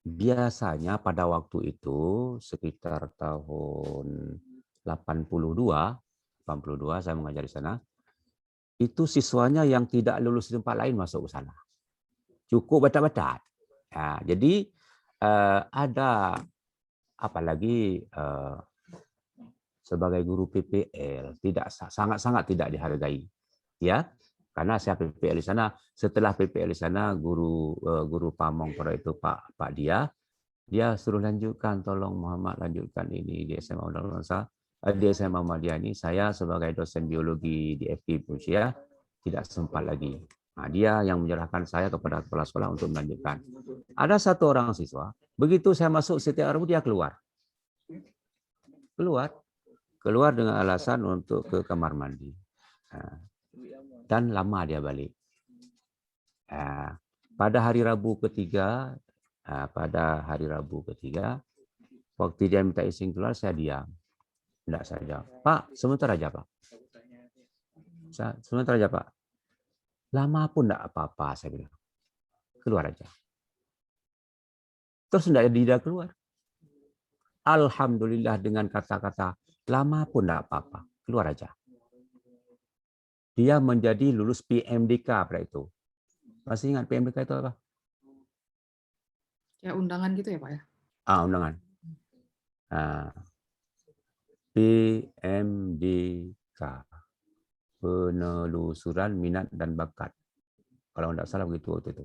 biasanya pada waktu itu sekitar tahun 82 saya mengajar di sana, itu siswanya yang tidak lulus di tempat lain masuk ke sana. Cukup batat-batat. Nah, jadi ada apalagi sebagai guru PPL sangat-sangat tidak dihargai. Ya, karena saya PPL di sana, setelah PPL di sana guru pamong pada itu Pak dia suruh lanjutkan, tolong Muhammad lanjutkan ini di SMA di SMA Muhammadiyah ini, saya sebagai dosen biologi di FK Indonesia tidak sempat lagi. Nah, dia yang menyerahkan saya kepada kepala sekolah untuk melanjutkan. Ada satu orang siswa, begitu saya masuk setiap hari dia keluar dengan alasan untuk ke kamar mandi. Dan lama dia balik. Pada hari Rabu ketiga, waktu dia minta izin keluar, saya diam. Tidak saya jawab. Pak, sebentar aja Pak. Sebentar aja Pak. Lama pun tidak apa-apa, saya bilang. Keluar aja. Terus tidak keluar. Alhamdulillah dengan kata-kata, lama pun tidak apa-apa. Keluar aja. Dia menjadi lulus PMDK pada itu. Masih ingat PMDK itu apa? Ya undangan gitu ya Pak ya? Undangan. PMDK, penelusuran minat dan bakat. Kalau tidak salah begitu waktu itu.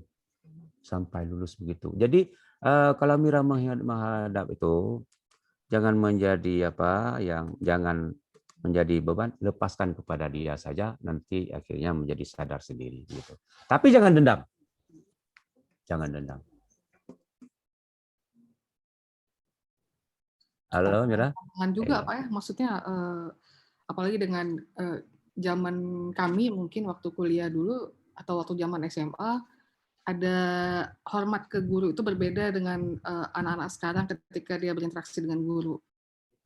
Sampai lulus begitu. Jadi kalau Mira menghadap itu, jangan menjadi jangan menjadi beban, lepaskan kepada dia saja, nanti akhirnya menjadi sadar sendiri gitu. Tapi jangan dendam. Jangan dendam. Halo Mira. Jangan juga Pak ya, maksudnya apalagi dengan zaman kami mungkin waktu kuliah dulu atau waktu zaman SMA, ada hormat ke guru itu berbeda dengan anak-anak sekarang ketika dia berinteraksi dengan guru.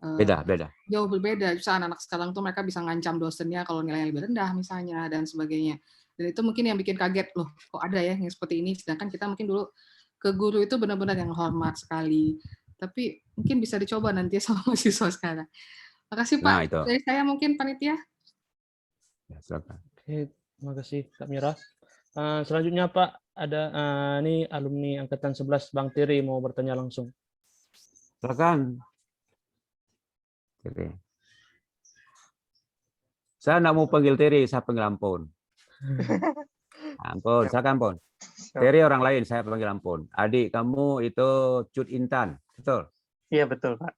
Beda. Jauh berbeda. Justru anak-anak sekarang tuh mereka bisa ngancam dosennya kalau nilainya lebih rendah misalnya dan sebagainya. Dan itu mungkin yang bikin kaget, loh kok ada ya yang seperti ini, sedangkan kita mungkin dulu ke guru itu benar-benar yang hormat sekali. Tapi mungkin bisa dicoba nanti sama mahasiswa sekarang. Makasih Pak. Nah, itu. Dari saya mungkin panitia. Ya, silakan. Oke, terima kasih Kak Mira. Selanjutnya Pak, ada ini alumni angkatan 11 Bang Tiri mau bertanya langsung. Silakan. Oke. Saya nggak mau panggil Terry, saya panggil Ampun. Ampun, silakan Ampun. Terry orang lain, saya panggil Ampun. Adik kamu itu Cut Intan, betul? Iya betul Pak.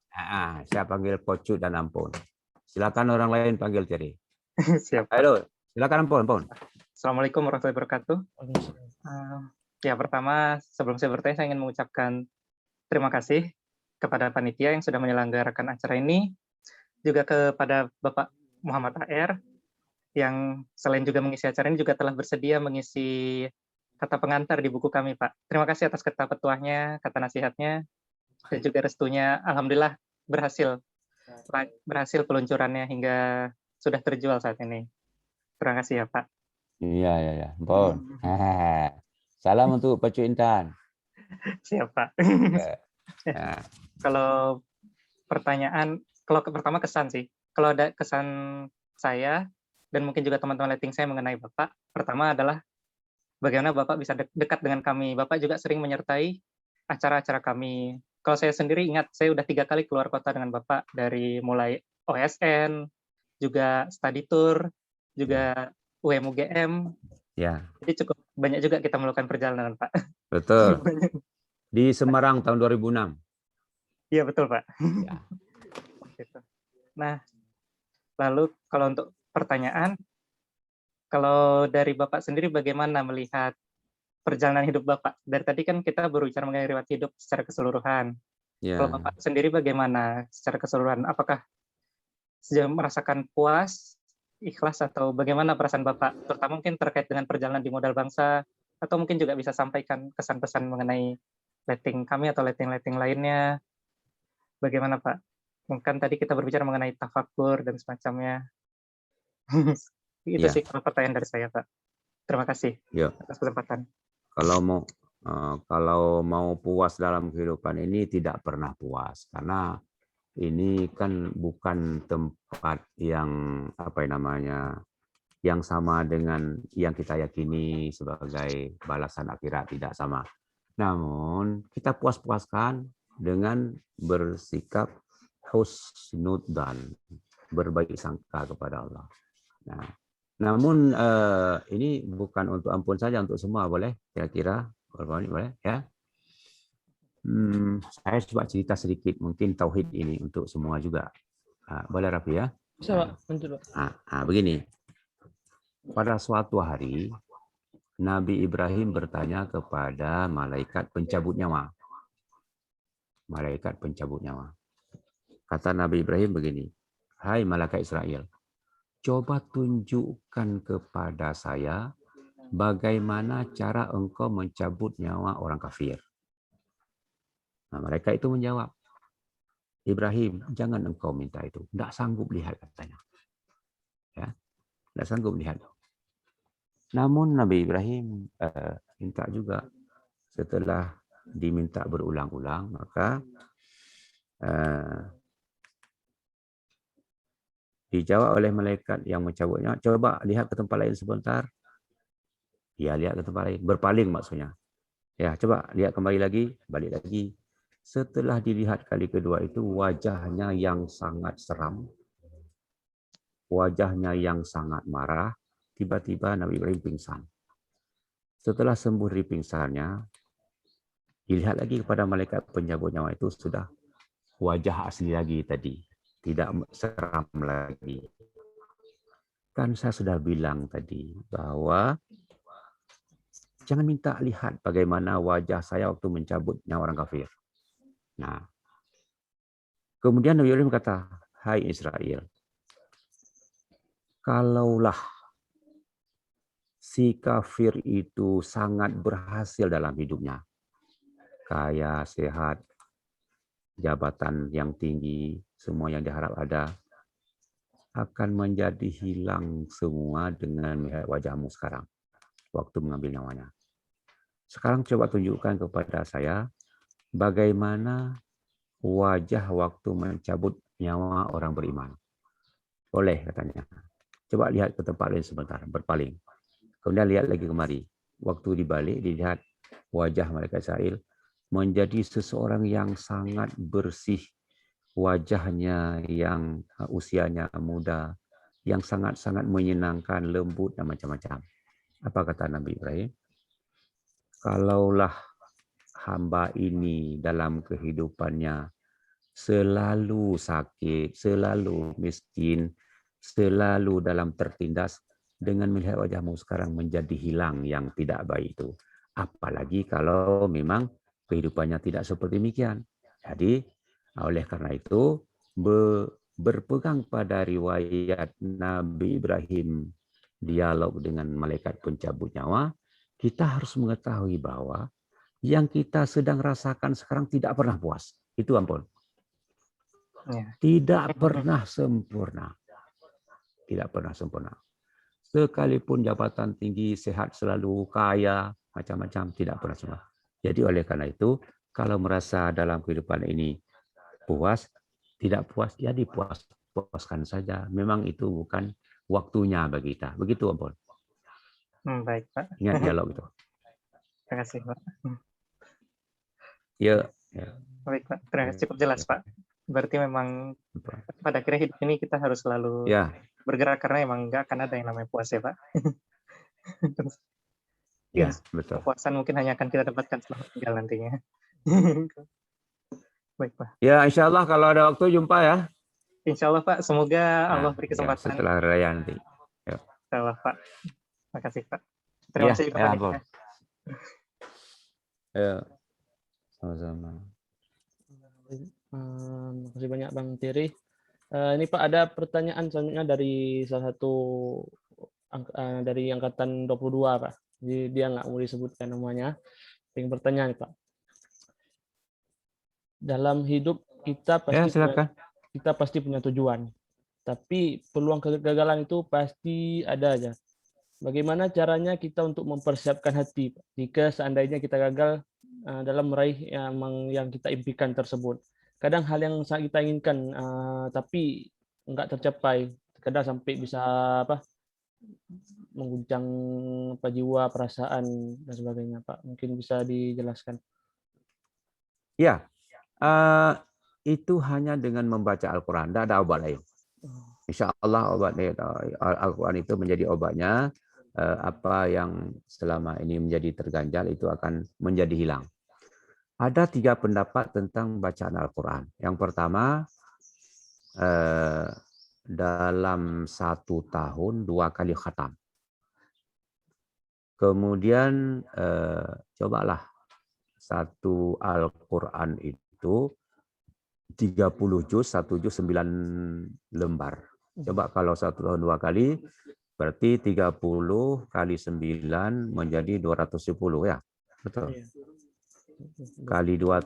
Saya panggil Pocut dan Ampun. Silakan orang lain panggil Terry. Siap. Pak. Halo, silakan Ampun. Assalamualaikum warahmatullahi wabarakatuh. Ya pertama sebelum saya bertanya saya ingin mengucapkan terima kasih kepada panitia yang sudah menyelenggarakan acara ini, juga kepada Bapak Muhammad AR yang selain juga mengisi acara ini juga telah bersedia mengisi kata pengantar di buku kami, Pak. Terima kasih atas kata petuahnya, kata nasihatnya, dan juga restunya. Alhamdulillah berhasil peluncurannya hingga sudah terjual saat ini. Terima kasih ya, Pak. Iya. Ampun. Salam untuk Pocut Intan. Siap, Pak. Ya. Kalau pertama kesan sih. Kalau ada kesan saya dan mungkin juga teman-teman letting saya mengenai Bapak, pertama adalah bagaimana Bapak bisa dekat dengan kami. Bapak juga sering menyertai acara-acara kami. Kalau saya sendiri ingat, saya udah 3 kali keluar kota dengan Bapak, dari mulai OSN, juga study tour, juga UMUGM. Ya. Jadi cukup banyak juga kita melakukan perjalanan, Pak. Betul. Di Semarang tahun 2006. Iya, betul, Pak. Ya. Nah, lalu kalau untuk pertanyaan, kalau dari Bapak sendiri bagaimana melihat perjalanan hidup Bapak? Dari tadi kan kita berbicara mengenai riwayat hidup secara keseluruhan. Ya. Kalau Bapak sendiri bagaimana secara keseluruhan? Apakah sudah merasakan puas, ikhlas, atau bagaimana perasaan Bapak? Terutama mungkin terkait dengan perjalanan di modal bangsa, atau mungkin juga bisa sampaikan kesan-pesan mengenai letting kami atau letting-letting lainnya. Bagaimana Pak? Mungkin tadi kita berbicara mengenai tafakur dan semacamnya. Itu sih pertanyaan dari saya, Pak. Terima kasih atas kesempatan. Kalau mau puas dalam kehidupan ini tidak pernah puas, karena ini kan bukan tempat yang yang sama dengan yang kita yakini sebagai balasan akhirat, tidak sama. Namun kita puas-puaskan dengan bersikap husnudzan, berbaik sangka kepada Allah. Nah, namun ini bukan untuk Ampun saja, untuk semua boleh? Kira-kira boleh ya? Saya coba cerita sedikit mungkin tauhid ini untuk semua juga. Boleh Rafi ya? Bisa Pak, lanjut Pak. Begini. Pada suatu hari Nabi Ibrahim bertanya kepada malaikat pencabut nyawa. Malaikat pencabut nyawa. Kata Nabi Ibrahim begini, "Hai malaikat Israel, coba tunjukkan kepada saya bagaimana cara engkau mencabut nyawa orang kafir." Nah, mereka itu menjawab, "Ibrahim, jangan engkau minta itu. Tidak sanggup lihat," katanya. Ya, tidak sanggup lihat. Namun Nabi Ibrahim minta juga. Setelah diminta berulang-ulang, maka dijawab oleh malaikat yang mencabutnya, "Coba lihat ke tempat lain sebentar." Ya, lihat ke tempat lain. Berpaling maksudnya. Ya, coba lihat kembali lagi, balik lagi. Setelah dilihat kali kedua itu, wajahnya yang sangat seram, wajahnya yang sangat marah, tiba-tiba Nabi Ibrahim pingsan. Setelah sembuh dari pingsannya, dilihat lagi kepada malaikat pencabut nyawa itu, sudah wajah asli lagi tadi, tidak seram lagi. Kan saya sudah bilang tadi bahwa jangan minta lihat bagaimana wajah saya waktu mencabut nyawa orang kafir. Nah, kemudian Nabi Ibrahim kata, "Hai Israel, kalaulah si kafir itu sangat berhasil dalam hidupnya, kaya, sehat, jabatan yang tinggi, semua yang diharap ada, akan menjadi hilang semua dengan melihat wajahmu sekarang. waktu mengambil nyawanya. Sekarang coba tunjukkan kepada saya bagaimana wajah waktu mencabut nyawa orang beriman. Boleh katanya. Coba lihat ke tempat lain sebentar, berpaling. Kemudian lihat lagi kemari. Waktu dibalik, dilihat wajah malaikat Israil menjadi seseorang yang sangat bersih. Wajahnya yang usianya muda, yang sangat-sangat menyenangkan, lembut dan macam-macam. Apa kata Nabi Ibrahim? Kalaulah hamba ini dalam kehidupannya selalu sakit, selalu miskin, selalu dalam tertindas, dengan melihat wajahmu sekarang menjadi hilang yang tidak baik itu. Apalagi kalau memang kehidupannya tidak seperti demikian. Jadi, oleh karena itu, berpegang pada riwayat Nabi Ibrahim, dialog dengan malaikat pencabut nyawa, kita harus mengetahui bahwa yang kita sedang rasakan sekarang tidak pernah puas. Itu ampun. Ya. Tidak pernah sempurna. Tidak pernah sempurna. Sekalipun jabatan tinggi, sehat selalu, kaya, macam-macam, tidak pernah sempurna. Jadi oleh karena itu, kalau merasa dalam kehidupan ini puas, tidak puas, ya dipuaskan saja. Memang itu bukan waktunya bagi kita. Begitu ampun. Baik, Pak. Ingat dialog itu. Terima kasih, Pak. Ya. Baik, Pak. Terima kasih, cukup jelas, Pak. Berarti memang pada akhirnya hidup ini kita harus selalu bergerak karena emang nggak akan ada yang namanya puas ya, Pak. Ya, betul. Kepuasan mungkin hanya akan kita dapatkan setelah meninggal nantinya. Baik, Pak. Ya, insya Allah kalau ada waktu jumpa ya. Insya Allah, Pak. Semoga Allah beri kesempatan. Ya, setelah raya nanti. Ya. Insya Allah, Pak. Terima kasih, Pak. Terima kasih, Pak. Ya, sama-sama. Terima kasih banyak Bang Tiri. Ini Pak ada pertanyaan selanjutnya dari salah satu dari angkatan 22 Pak. Jadi dia nggak mau disebutkan namanya. Pengen bertanya nih Pak. Dalam hidup kita pasti punya tujuan. Tapi peluang kegagalan itu pasti ada aja. Bagaimana caranya kita untuk mempersiapkan hati Pak, jika seandainya kita gagal dalam meraih yang kita impikan tersebut? Kadang hal yang sangat kita inginkan tapi enggak tercapai, kadang sampai bisa mengguncang jiwa, perasaan dan sebagainya, Pak. Mungkin bisa dijelaskan. Ya, itu hanya dengan membaca Al-Quran, tidak ada obat lain. Insya Allah obat Al-Quran itu menjadi obatnya. Apa yang selama ini menjadi terganjal itu akan menjadi hilang. Ada 3 pendapat tentang bacaan Al-Quran. Yang pertama, dalam 1 tahun 2 kali khatam. Kemudian cobalah 1 Al-Quran itu 30 juz, 1 juz 9 lembar. Coba kalau 1 tahun 2 kali, berarti 30 kali 9 menjadi 210 ya. Betul. Kali 2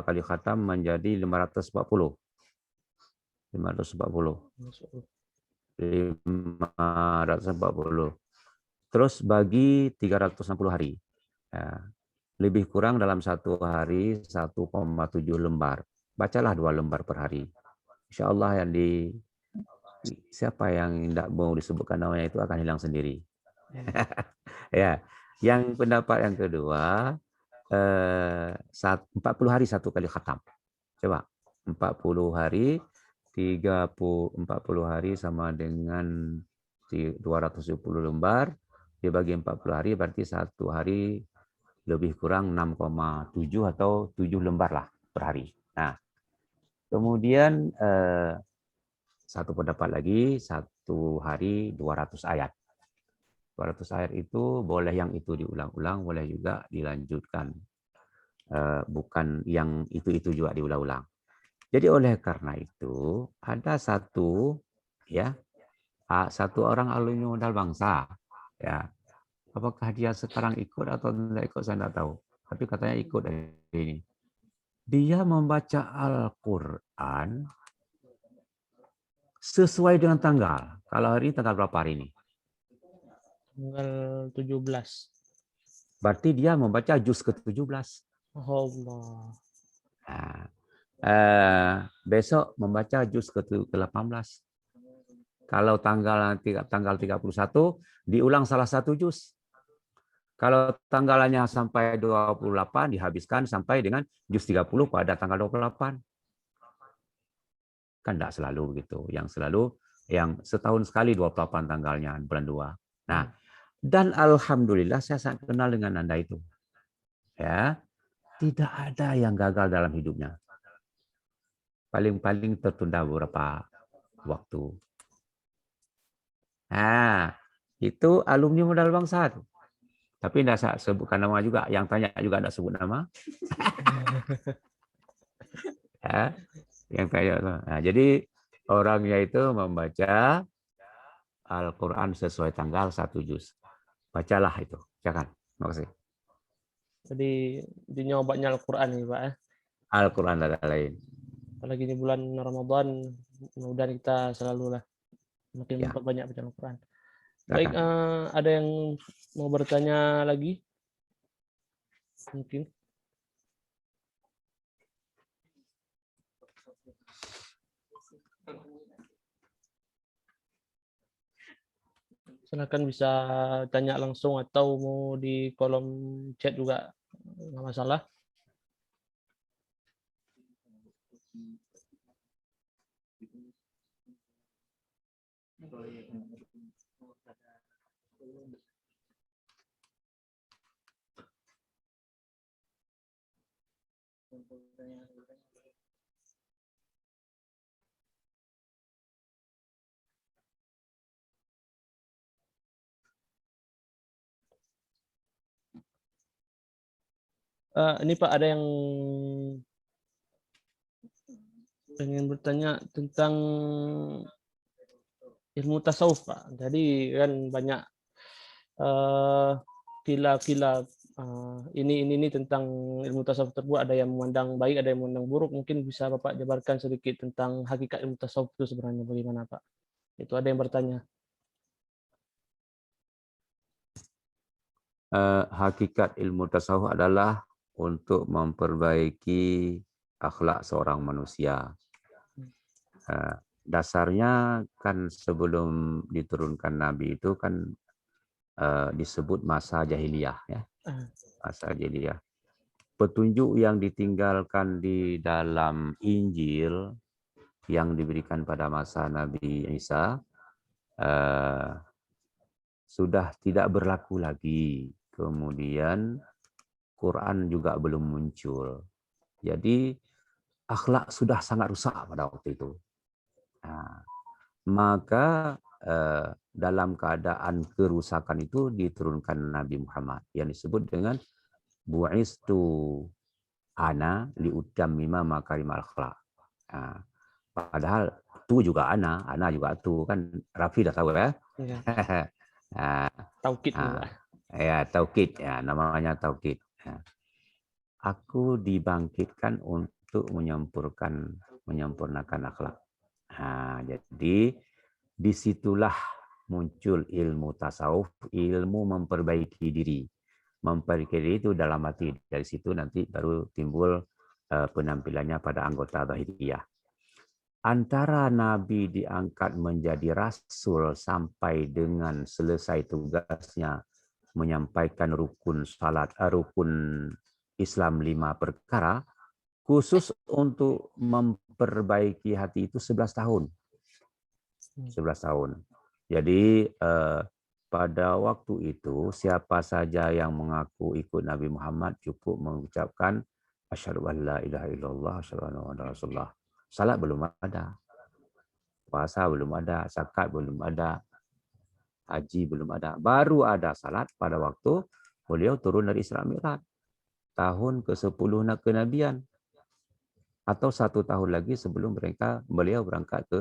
kali khatam menjadi 540. 540. Terus bagi 360 hari. Ya. Lebih kurang dalam 1 hari 1,7 lembar. Bacalah 2 lembar per hari. Insya Allah siapa yang tidak mau disebutkan namanya itu akan hilang sendiri. Ya. Yang pendapat yang kedua, 40 hari 1 kali khatam. Coba 40 hari 40 hari sama dengan 210 lembar dibagi 40 hari berarti 1 hari lebih kurang 6,7 atau 7 lembar lah per hari. Nah, kemudian 1 pendapat lagi 1 hari 200 ayat. 200 ayat itu boleh yang itu diulang-ulang, boleh juga dilanjutkan. Bukan yang itu juga diulang-ulang. Jadi oleh karena itu ada satu orang alumni modal bangsa, ya. Apakah dia sekarang ikut atau tidak ikut saya tidak tahu. Tapi katanya ikut ini. Dia membaca Al-Quran sesuai dengan tanggal. Kalau hari ini tanggal berapa hari ini? Tanggal 17. Berarti dia membaca juz ke-17. Allah. Nah, besok membaca juz ke-18. Kalau tanggal 31 diulang salah satu juz. Kalau tanggalannya sampai 28 dihabiskan sampai dengan juz 30 pada tanggal 28. Kan tidak selalu begitu. Yang selalu yang setahun sekali 28 tanggalnya bulan 2. Nah, dan alhamdulillah saya sangat kenal dengan Anda itu. Ya, tidak ada yang gagal dalam hidupnya. Paling-paling tertunda beberapa waktu. Nah, itu alumni modal bangsa. Tapi tidak saya sebutkan nama juga. Yang tanya juga tidak sebut nama. Ya, yang tanya. Nah, jadi orangnya itu membaca Al-Quran sesuai tanggal 1 juz. Bacalah itu. Silakan. Terima kasih. Jadi dinyobanya Al-Quran nih Pak ya. Al-Quran dan lain. Apalagi di bulan Ramadan, mudah-mudahan kita selalu lah makin Ya. memperbanyak baca Al-Quran. Silakan. Baik, ada yang mau bertanya lagi? Mungkin. Silakan bisa tanya langsung atau mau di kolom chat juga nggak masalah. Ini Pak, ada yang pengen bertanya tentang ilmu tasawuf Pak. Jadi kan banyak kila-kila ini tentang ilmu tasawuf tersebut, ada yang memandang baik, ada yang memandang buruk. Mungkin bisa Bapak jabarkan sedikit tentang hakikat ilmu tasawuf itu sebenarnya bagaimana Pak? Itu ada yang bertanya. Hakikat ilmu tasawuf adalah untuk memperbaiki akhlak seorang manusia. Dasarnya kan sebelum diturunkan Nabi itu kan disebut masa jahiliyah, ya. Masa jahiliyah. Petunjuk yang ditinggalkan di dalam Injil yang diberikan pada masa Nabi Isa sudah tidak berlaku lagi. Kemudian Quran juga belum muncul. Jadi akhlak sudah sangat rusak pada waktu itu. Nah, maka dalam keadaan kerusakan itu diturunkan Nabi Muhammad yang disebut dengan bu'istu ana liutammima makarimal akhlak. Nah, padahal tu juga ana juga tu kan Rafi dah tahu ya. Ya. Taukid. Pak. Ya, taukid ya, namanya taukid. Ya. Aku dibangkitkan untuk menyempurnakan akhlak. Nah, jadi disitulah muncul ilmu tasawuf, ilmu memperbaiki diri. Memperbaiki diri itu dalam arti dari situ nanti baru timbul penampilannya pada anggota zahiriyah. Antara Nabi diangkat menjadi rasul sampai dengan selesai tugasnya menyampaikan rukun Islam 5 perkara, khusus untuk memperbaiki hati itu 11 tahun. 11 tahun. Jadi pada waktu itu siapa saja yang mengaku ikut Nabi Muhammad cukup mengucapkan asyhadu an la ilaha illallah asyhadu anna muhammadar rasulullah. Salat belum ada. Puasa belum ada, zakat belum ada, haji belum ada. Baru ada salat pada waktu beliau turun dari Isra Mi'raj. Tahun ke-10 kenabian. Atau 1 tahun lagi sebelum beliau berangkat ke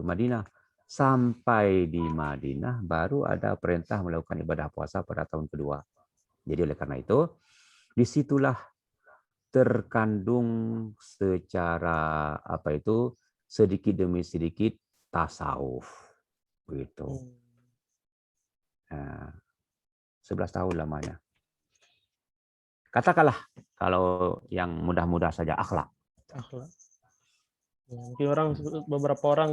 Madinah. Sampai di Madinah baru ada perintah melakukan ibadah puasa pada tahun kedua. Jadi oleh karena itu, disitulah terkandung secara sedikit demi sedikit tasawuf. Begitu. Nah, 11 tahun lamanya. Katakanlah kalau yang mudah-mudah saja akhlak. Akhlak. Ya, mungkin orang beberapa orang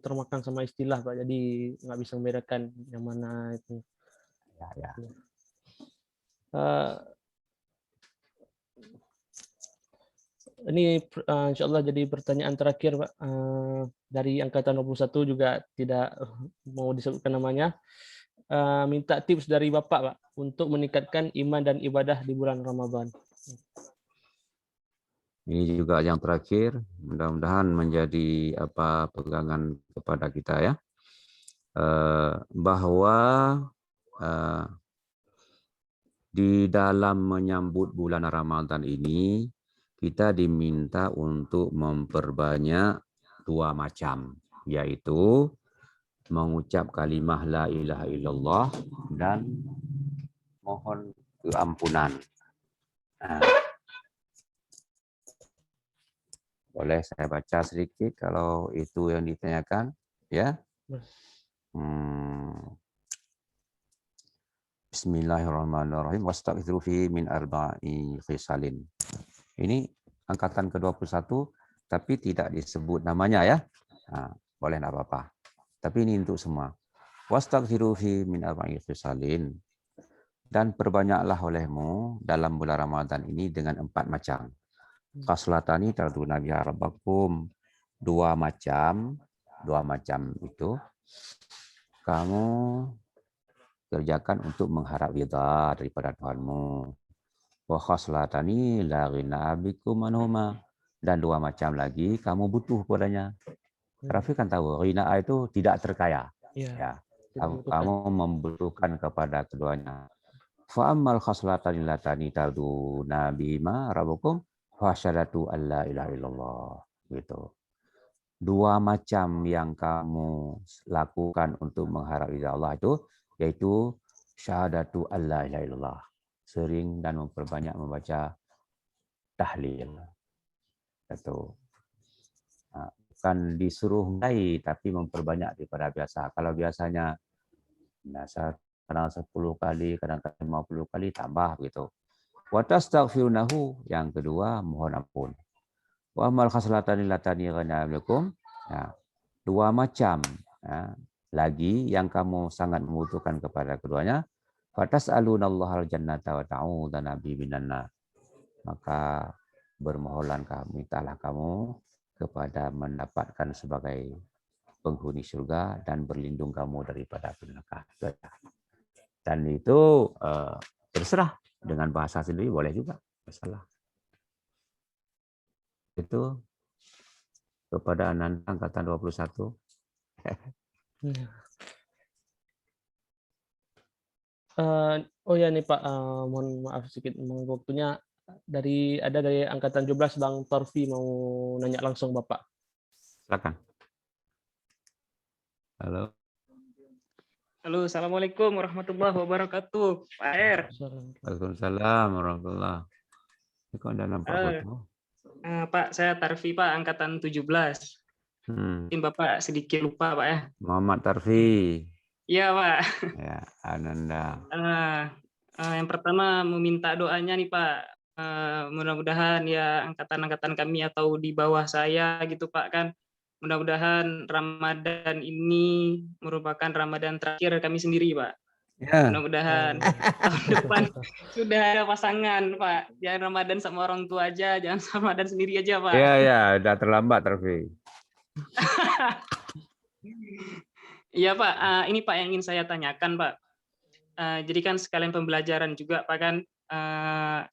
termakan sama istilah Pak, jadi nggak bisa membedakan yang mana itu. Ya. Eh, ini insya Allah jadi pertanyaan terakhir Pak. Dari angkatan 21 juga tidak mau disebutkan namanya. Minta tips dari Bapak Pak untuk meningkatkan iman dan ibadah di bulan Ramadan. Ini juga yang terakhir, mudah-mudahan menjadi pegangan kepada kita ya, bahwa di dalam menyambut bulan Ramadan ini kita diminta untuk memperbanyak 2 macam, yaitu mengucap kalimah la ilaha illallah dan mohon keampunan. Nah, boleh saya baca sedikit kalau itu yang ditanyakan, ya. Bismillahirrahmanirrahim. Wastaghfiru fi min arba'i khisalin. Ini angkatan ke-21 tapi tidak disebut namanya ya. Nah, boleh enggak apa-apa. Tapi ini untuk semua. Wastaghfiru fi min arba'i khisalin. Dan perbanyaklah olehmu dalam bulan Ramadan ini dengan 4 macam. Khaslatani tarduna biha rabbakum. 2 macam itu kamu kerjakan untuk mengharap ridha daripada Tuhanmu. Wa khaslatani la ghina bikum anhuma. Dan 2 macam lagi kamu butuh padanya. Rafi kan tahu ghina itu tidak terkaya. Ya. Kamu membutuhkan kepada keduanya. Fa ammal khaslatani latani tarduna bima rabbukum fa syahadatu alla ilaha illallah. Gitu. 2 macam yang kamu lakukan untuk mengharap ridha Allah itu yaitu syahadatu alla ilaha illallah, sering dan memperbanyak membaca tahlil. Itu. Nah, bukan disuruh mulai tapi memperbanyak daripada biasa. Kalau biasanya kadang 10 kali, kadang-kadang 50 kali tambah begitu. Wa tastaghfirunahu, yang kedua mohon ampun. Wa amal khaslatani latani ghanabikum. Nah, 2 macam lagi yang kamu sangat membutuhkan kepada keduanya. Fatas'alunallahal jannata wa ta'udzana minan nar. Maka bermohonlah mintalah kamu kepada mendapatkan sebagai penghuni surga dan berlindung kamu daripada neraka. Dan itu terserah dengan bahasa sendiri boleh juga, masalah. Itu kepada Ananda angkatan 21. Oh ya nih Pak, mohon maaf sedikit waktunya. Dari angkatan 17 Bang Torfi mau nanya langsung Bapak. Silakan. Halo. Halo, assalamualaikum warahmatullahi wabarakatuh, Pak R. Waalaikumsalam warahmatullahi. Ini kok ada nampak foto? Pak, saya Tarfi Pak, angkatan 17. Mungkin Bapak sedikit lupa Pak ya. Muhammad Tarfi. Iya Pak. Ya, Ananda. Yang pertama meminta doanya nih Pak. Mudah-mudahan ya angkatan-angkatan kami atau di bawah saya gitu Pak kan. Mudah-mudahan Ramadan ini merupakan Ramadan terakhir kami sendiri Pak. Ya. Mudah-mudahan tahun depan sudah ada pasangan Pak. Jangan Ramadan sama orang tua aja, jangan sama Ramadan sendiri aja Pak. Iya, udah terlambat Tarfi. Iya Pak, ini Pak yang ingin saya tanyakan Pak. Jadi kan sekalian pembelajaran juga Pak kan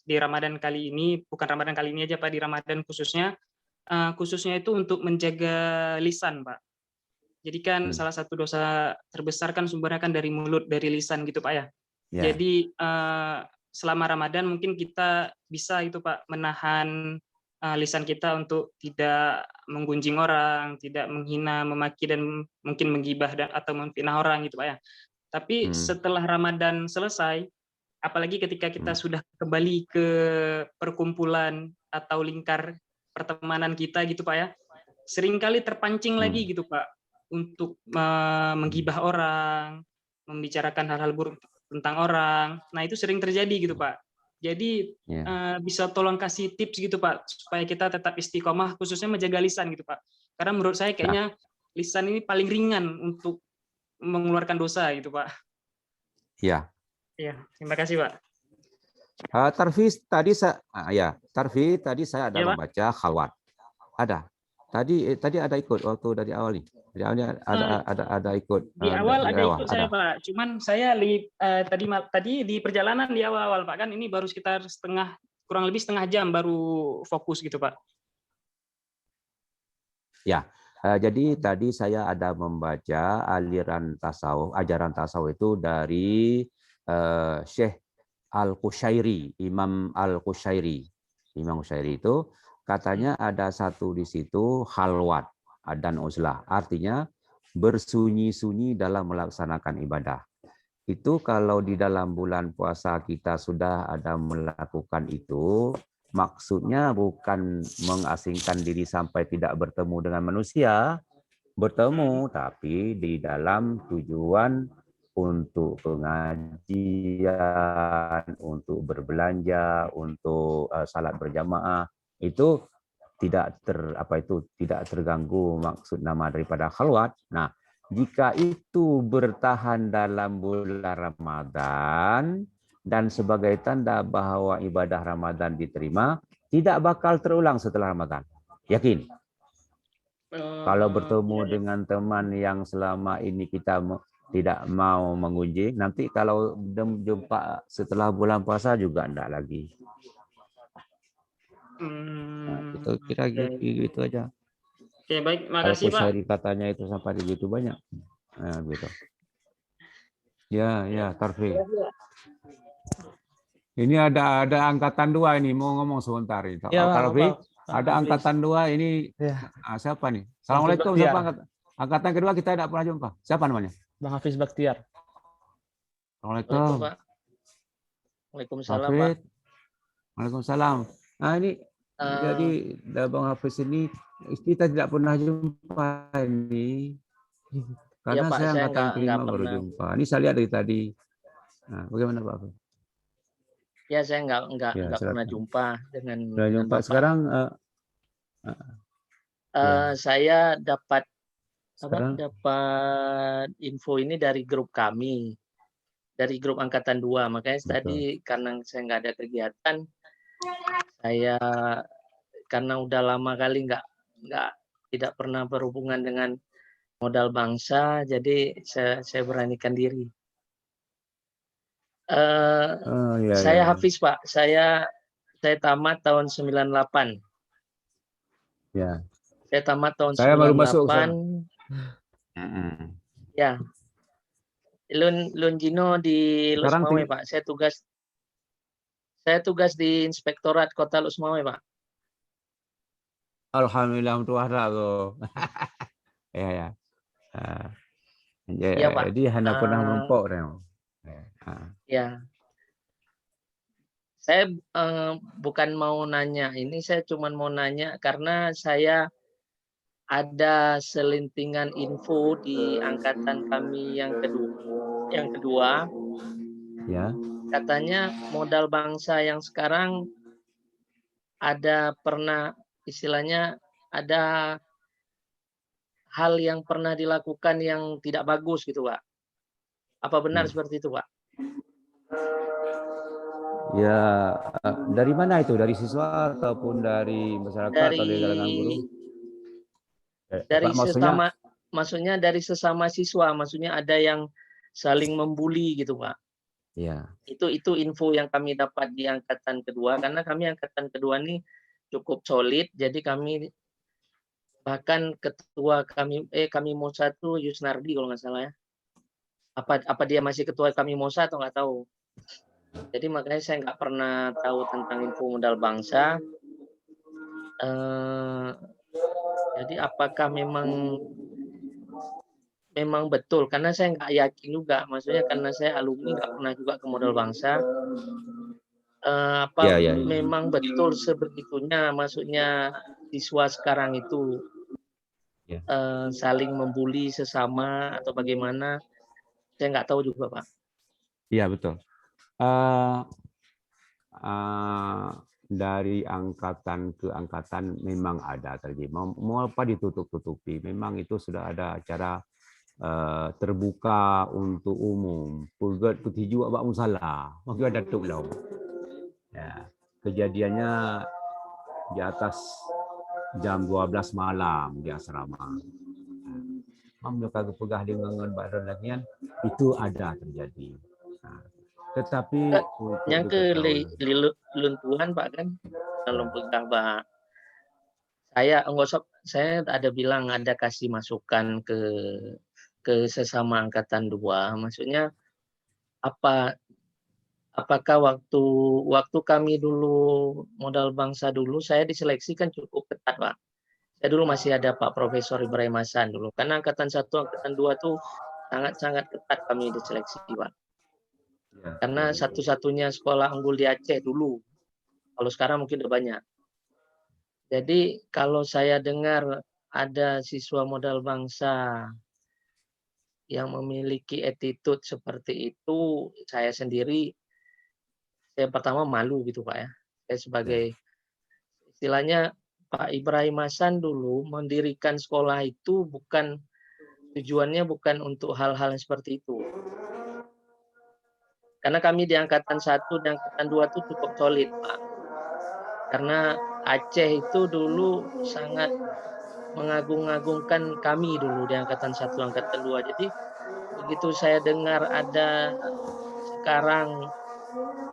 di Ramadan kali ini, bukan Ramadan kali ini aja Pak, di Ramadan khususnya itu untuk menjaga lisan Pak. Jadi kan salah satu dosa terbesar kan sumbernya kan dari mulut, dari lisan gitu Pak ya. Jadi selama Ramadan mungkin kita bisa itu Pak menahan lisan kita untuk tidak menggunjing orang, tidak menghina, memaki dan mungkin menggibah atau memfitnah orang gitu Pak ya. Tapi setelah Ramadan selesai, apalagi ketika kita sudah kembali ke perkumpulan atau lingkar pertemanan kita gitu Pak ya, seringkali terpancing lagi gitu Pak untuk menggibah orang, membicarakan hal-hal buruk tentang orang. Nah, itu sering terjadi gitu, Pak. Jadi bisa tolong kasih tips gitu, Pak, supaya kita tetap istiqomah, khususnya menjaga lisan gitu, Pak. Karena menurut saya kayaknya lisan ini paling ringan untuk mengeluarkan dosa gitu, Pak. Iya. Iya, terima kasih, Pak. Tarfi tadi saya ada Ya, Pak. membaca khalwat. Ada. Tadi ada ikut waktu dari awal nih. Dari awalnya ada ikut. Di awal ada ikut saya, ada. Pak. Cuman saya tadi di perjalanan di awal, Pak, kan ini baru sekitar kurang lebih setengah jam baru fokus gitu, Pak. Ya. Jadi tadi saya ada membaca aliran tasawuf, ajaran tasawuf itu dari Syekh Al-Qushairi, Imam Al-Qushairi. Imam Qushairi itu katanya ada satu di situ khalwat dan uzlah. Artinya bersunyi-sunyi dalam melaksanakan ibadah. Itu kalau di dalam bulan puasa kita sudah ada melakukan itu, maksudnya bukan mengasingkan diri sampai tidak bertemu dengan manusia, bertemu, tapi di dalam tujuan untuk pengajian, untuk berbelanja, untuk salat berjamaah, itu tidak terganggu maksud nama daripada khalwat. Nah, jika itu bertahan dalam bulan Ramadan dan sebagai tanda bahwa ibadah Ramadan diterima, tidak bakal terulang setelah Ramadan. Yakin? Kalau bertemu dengan teman yang selama ini kita tidak mau mengunjing, nanti kalau jumpa setelah bulan puasa juga enggak lagi. Nah, itu kira gitu aja. Oke, baik, makasih, Pak. Al-Qushairi katanya itu sampai begitu banyak. Nah, gitu. Ya, Tarfi. Ini ada angkatan 2 ini mau ngomong sebentar ini. Ya, Tarfi, Pak, ada angkatan 2 ini. Ya. Siapa nih? Assalamualaikum. Hafiz Siapa angkatan kedua kita tidak pernah jumpa. Siapa namanya? Bang Hafiz Bakhtiar. Assalamualaikum. Pak. Waalaikumsalam, Hafiz. Pak. Waalaikumsalam. Nah, ini jadi Bang Hafiz ini kita tidak pernah jumpa ini. Karena ya, Pak, saya angkatan kelima baru pernah. jumpa. Ini saya lihat dari tadi. Nah, bagaimana Pak Hafiz? Ya, saya nggak pernah jumpa dengan jumpa. Bapak. Sekarang saya dapat info ini dari grup kami, dari grup angkatan 2. Makanya tadi karena saya nggak ada kegiatan, saya karena udah lama kali tidak pernah berhubungan dengan modal bangsa, jadi saya beranikan diri. Saya Hafiz, Pak. Saya tamat tahun 98. Ya. Saya tamat tahun saya 98. Baru masuk Ya. Lun Jino di Lusmawe, Pak. Saya tugas di Inspektorat Kota Lusmawe, Pak. Alhamdulillah untuk tuh. Ya. Ya, Pak. Jadi hanya pernah menumpuk Ya. Saya bukan mau nanya ini, saya cuma mau nanya karena saya ada selintingan info di angkatan kami yang kedua. Ya. Katanya modal bangsa yang sekarang istilahnya ada hal yang pernah dilakukan yang tidak bagus gitu, Pak. Apa benar seperti itu, Pak? Ya, dari mana itu? Dari siswa ataupun dari masyarakat atau dari kalangan guru? Dari maksudnya dari sesama siswa, maksudnya ada yang saling membuli gitu, Pak. Ya. Itu info yang kami dapat di angkatan kedua, karena kami angkatan kedua ini cukup solid, jadi kami bahkan ketua kami Mosa itu Yusnardi kalau nggak salah ya. Apa dia masih ketua kami Mosa atau nggak tahu. Jadi makanya saya nggak pernah tahu tentang info modal bangsa. Jadi apakah memang betul? Karena saya nggak yakin juga. Maksudnya karena saya alumni nggak pernah juga ke modal bangsa. Memang betul sebegitunya? Maksudnya siswa sekarang itu saling membuli sesama atau bagaimana? Saya nggak tahu juga, Pak. Iya, betul. Dari angkatan ke angkatan memang ada terjadi. Mau apa ditutup-tutupi. Memang itu sudah ada acara terbuka untuk umum. Pulgat ketiju abak musalah. Maka ada tuk lau. Ya, kejadiannya di atas jam 12 malam di asrama. Mereka pegah dengan badan lagian itu ada terjadi. Nah, tetapi Yang ke luntuhan Pak kan, kalau pegah Pak. Saya ada bilang ada kasih masukan ke sesama angkatan 2. Maksudnya apakah waktu kami dulu modal bangsa dulu saya diseleksi kan cukup ketat, Pak. Saya dulu masih ada Pak Profesor Ibrahim Hasan dulu. Karena angkatan 1, angkatan 2 tuh sangat-sangat ketat kami diseleksi, Pak. Karena satu-satunya sekolah unggul di Aceh dulu. Kalau sekarang mungkin udah banyak. Jadi kalau saya dengar ada siswa modal bangsa yang memiliki attitude seperti itu, saya sendiri, saya pertama malu gitu Pak ya. Saya sebagai, istilahnya Pak Ibrahim Hasan dulu mendirikan sekolah itu tujuannya bukan untuk hal-hal seperti itu. Karena kami di angkatan 1 dan angkatan 2 itu cukup solid Pak. Karena Aceh itu dulu sangat mengagung-agungkan kami dulu di angkatan 1, angkatan 2. Jadi begitu saya dengar ada sekarang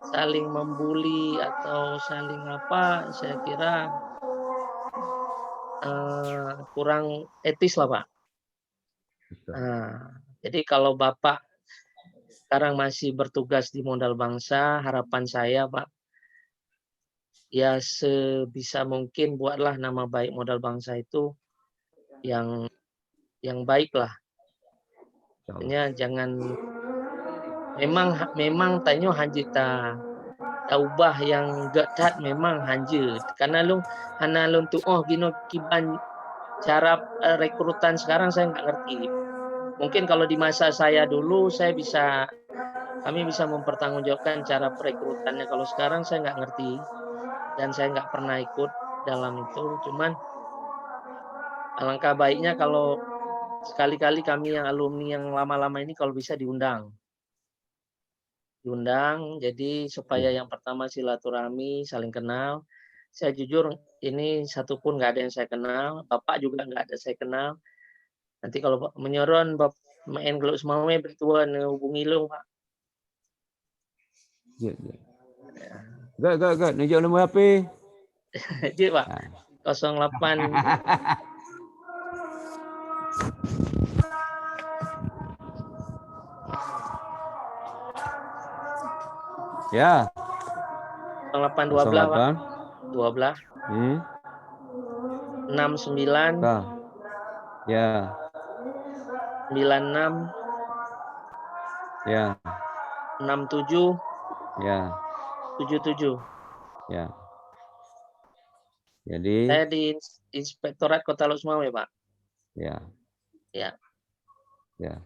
saling membuli atau saling apa, saya kira kurang etis lah Pak. Jadi kalau Bapak sekarang masih bertugas di modal bangsa, harapan saya Pak, ya sebisa mungkin buatlah nama baik modal bangsa itu yang baik lah. Artinya jangan, memang tanyo hanjita ubah yang getat memang hanje. Karena hana tuh gino kiban cara rekrutan sekarang saya nggak ngerti. Mungkin kalau di masa saya dulu kami bisa mempertanggungjawabkan cara perekrutannya. Kalau sekarang saya nggak ngerti dan saya nggak pernah ikut dalam itu. Cuman alangkah baiknya kalau sekali-kali kami yang alumni yang lama-lama ini kalau bisa diundang, jadi supaya yang pertama silaturahmi, saling kenal. Saya jujur ini satu pun nggak ada yang saya kenal, Bapak juga nggak ada saya kenal. Nanti kalau menyoron main geluk semaunya bertuan hubungi lo Pak. Ya. Gak, nunjuk nombor HP. Jadi Pak, 08 Ya. 0812 Pak. 12. 69. Ya. 96. Ya. 67. Ya. 77. Ya. Jadi saya di Inspektorat Kota Luk Sumawe, Pak. Ya. Ya. Ya.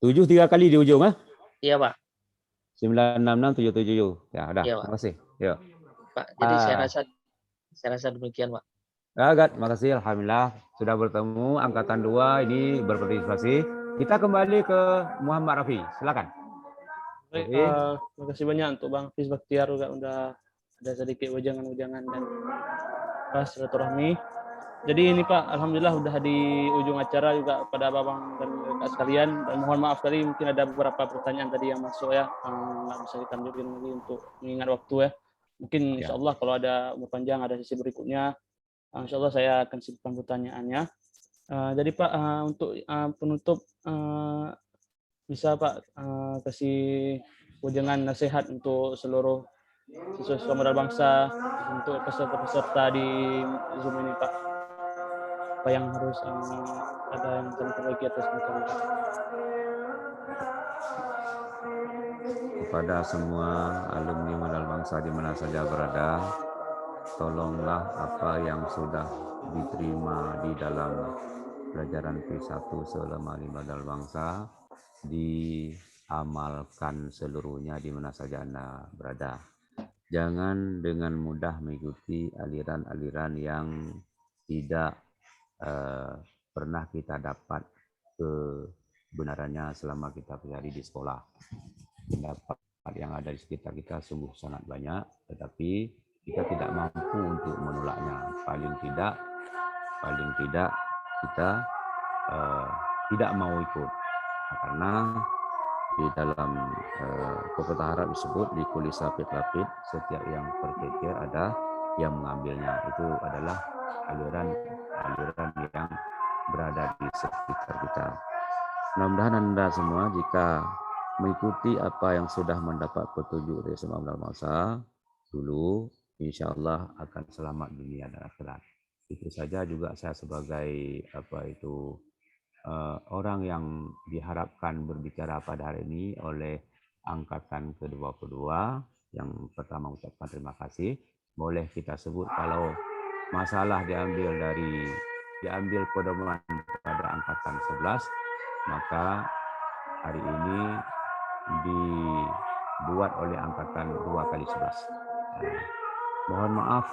7 3 kali di ujung Iya, Pak. 96677. Ya, udah. Iya, Terima kasih. Ya. Pak, jadi saya rasa demikian, Pak. Gat, makasih. Alhamdulillah sudah bertemu angkatan 2 ini berpartisipasi. Kita kembali ke Muhammad Rafi. Silakan. Baik, terima kasih banyak untuk Bang Hafiz Bakhtiar juga udah ada sedikit wejangan-wejangan dan silaturahmi. Jadi ini Pak, alhamdulillah udah di ujung acara juga pada Babang dan Kak sekalian, dan mohon maaf tadi mungkin ada beberapa pertanyaan tadi yang masuk ya, nggak bisa kita lanjutkan lagi untuk mengingat waktu ya. Mungkin insya Allah kalau ada umur panjang ada sesi berikutnya, insya Allah saya akan simpan pertanyaannya. Jadi Pak, untuk penutup bisa Pak kasih wejangan nasihat untuk seluruh siswa-siswa modal bangsa, untuk peserta-peserta di Zoom ini Pak, apa yang harus ada yang kami perbaiki atas mereka? Kepada semua alumni modal bangsa di mana saja berada, tolonglah apa yang sudah diterima di dalam pelajaran P1 selama di modal bangsa diamalkan seluruhnya di mana saja Anda berada. Jangan dengan mudah mengikuti aliran-aliran yang tidak pernah kita dapat kebenarannya selama kita pelajari di sekolah. Pendapat yang ada di sekitar kita sungguh sangat banyak, tetapi kita tidak mampu untuk menolaknya. Paling tidak kita tidak mau ikut, karena di dalam pepatah Arab disebut di kulisa lapid, setiap yang berpikir ada yang mengambilnya. Itu adalah aliran yang berada di sekitar kita. Mudah-mudahan Anda semua jika mengikuti apa yang sudah mendapat petunjuk dari SMA Modal Bangsa dulu, insya Allah akan selamat dunia dan akhirat. Itu saja. Juga saya sebagai orang yang diharapkan berbicara pada hari ini oleh angkatan ke-22, yang pertama mengucapkan terima kasih. Boleh kita sebut kalau masalah diambil pedoman pada angkatan 11, maka hari ini dibuat oleh angkatan 2x11. Mohon maaf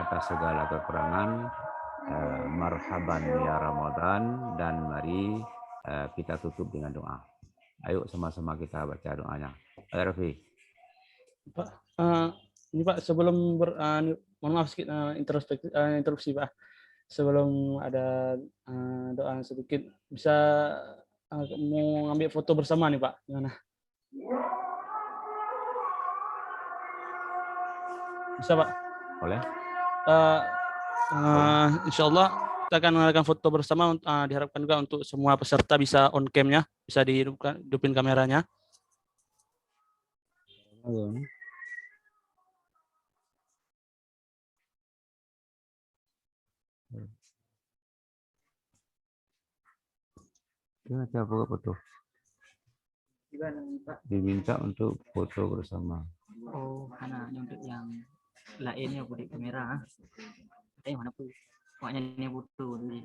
atas segala kekurangan. Marhaban ya Ramadan, dan mari kita tutup dengan doa. Ayo sama-sama kita baca doanya. Rafi. Pak, ini Pak sebelum mohon maaf sedikit interupsi Pak. Sebelum ada doa sedikit, bisa mau ngambil foto bersama nih Pak, gimana? Bisa Pak? Boleh. Insya Allah kita akan mengadakan foto bersama. Diharapkan juga untuk semua peserta bisa on cam-nya, bisa dihidupin kameranya. Gimana cara foto? Diminta untuk foto bersama. Oh, karena untuk yang lainnya boleh kamera. Mana pun, pokoknya ini foto dulu.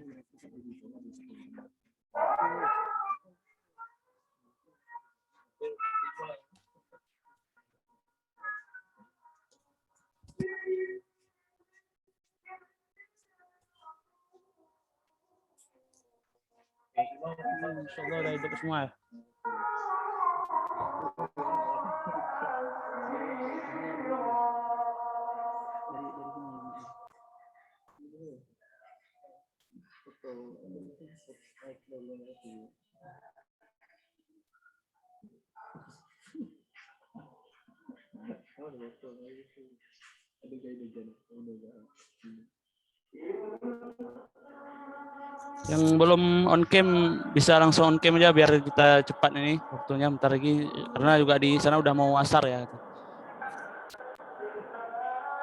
Insya Allah udah hidup semua ya. Yang belum on cam bisa langsung on cam aja biar kita cepat ini waktunya bentar lagi, karena juga di sana udah mau asar ya.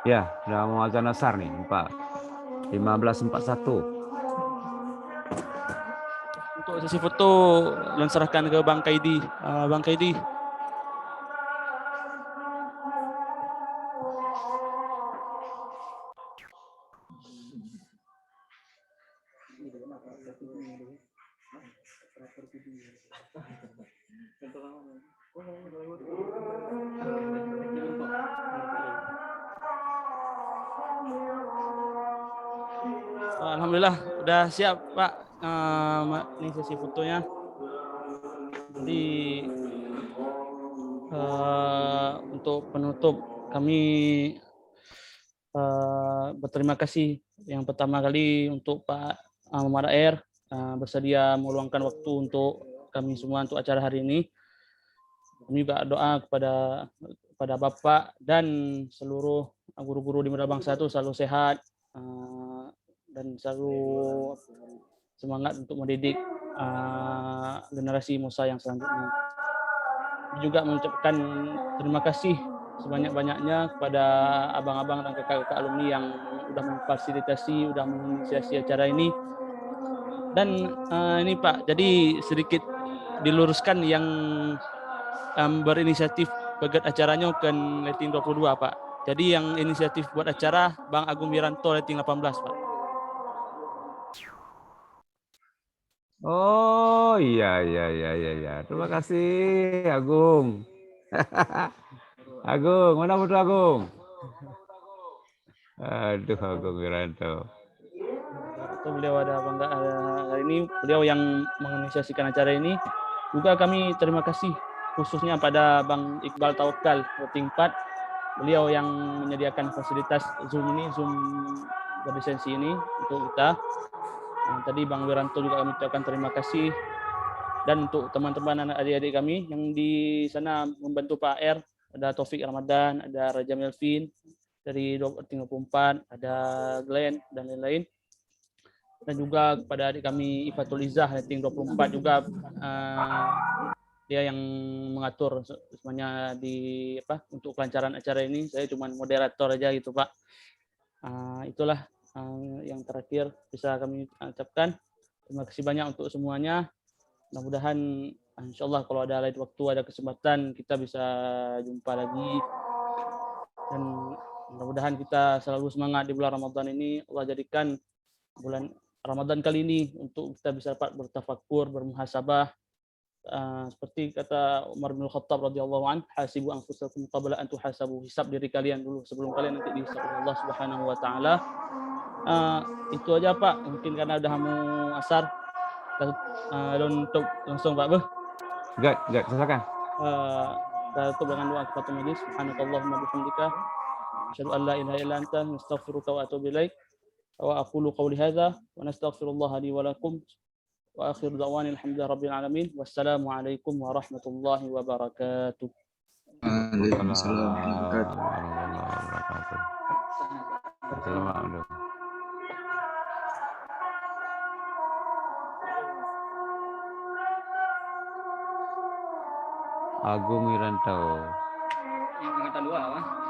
Ya, udah mau azan asar nih, Pak. 15.41. Untuk sesi foto serahkan ke Bang Kaidi. Bang Kaidi. Alhamdulillah udah siap Pak. Ini sesi fotonya. Jadi untuk penutup kami berterima kasih yang pertama kali untuk Pak Muhammad Air bersedia meluangkan waktu untuk kami semua untuk acara hari ini. Kami juga doa kepada Bapak dan seluruh guru-guru di Modal Bangsa itu selalu sehat dan selalu semangat untuk mendidik generasi Musa yang selanjutnya. Juga mengucapkan terima kasih sebanyak-banyaknya kepada abang-abang dan kakak-kakak alumni yang sudah memfasilitasi, sudah menginisiasi acara ini. Dan ini Pak, jadi sedikit diluruskan yang berinisiatif bagian acaranya bukan Letting 22 Pak. Jadi yang inisiatif buat acara Bang Agung Wiranto Letting 18 Pak. Oh iya iya iya iya iya. Terima kasih Agung. Agung, mana foto Agung? Aduh Agung Wiranto. Itu beliau ada bangga hari ini, beliau yang menginisiasikan acara ini. Juga kami terima kasih khususnya pada Bang Iqbal Tawakal Voting 4, beliau yang menyediakan fasilitas Zoom berlisensi ini untuk kita. Tadi Bang Wiranto juga kami ucapkan terima kasih, dan untuk teman-teman adik-adik kami yang di sana membantu Pak R, ada Taufik Ramadan, ada Raja Melvin dari 24, ada Glenn dan lain-lain. Dan juga kepada adik kami Ifatul Izzah rating 24 juga, dia yang mengatur semuanya di untuk kelancaran acara ini. Saya cuma moderator aja gitu Pak. Itulah yang terakhir bisa kami ucapkan. Terima kasih banyak untuk semuanya. Mudah-mudahan insyaallah kalau ada lain waktu, ada kesempatan, kita bisa jumpa lagi. Dan mudah-mudahan kita selalu semangat di bulan Ramadan ini. Allah jadikan bulan Ramadan kali ini untuk kita bisa dapat bertafakur, bermuhasabah. Seperti kata Umar bin Khattab radhiyallahu anhu, hasibu anfusakum qabla an tuhasabu. Hisab diri kalian dulu sebelum kalian nanti dihisab oleh Allah Subhanahu wa taala. Itu aja Pak, mungkin karena udah mau asar. Untuk langsung Pak Enggak, silakan. Kita tutup dengan doa kifaratul majlis. Subhanakallahumma bihamdika asyhadu an la ilaha illa anta astaghfiruka wa atubu ilaik. Wa aqulu qawli hadza wa nastaghfirullah li wa lakum wa akhiru da'wana alhamdulillahi rabbil alamin. Wassalamu alaikum warahmatullahi wabarakatuh. Waalaikumsalam warahmatullahi wabarakatuh. Assalamualaikum. Agung Wiranto. Yang ingatan dua apa?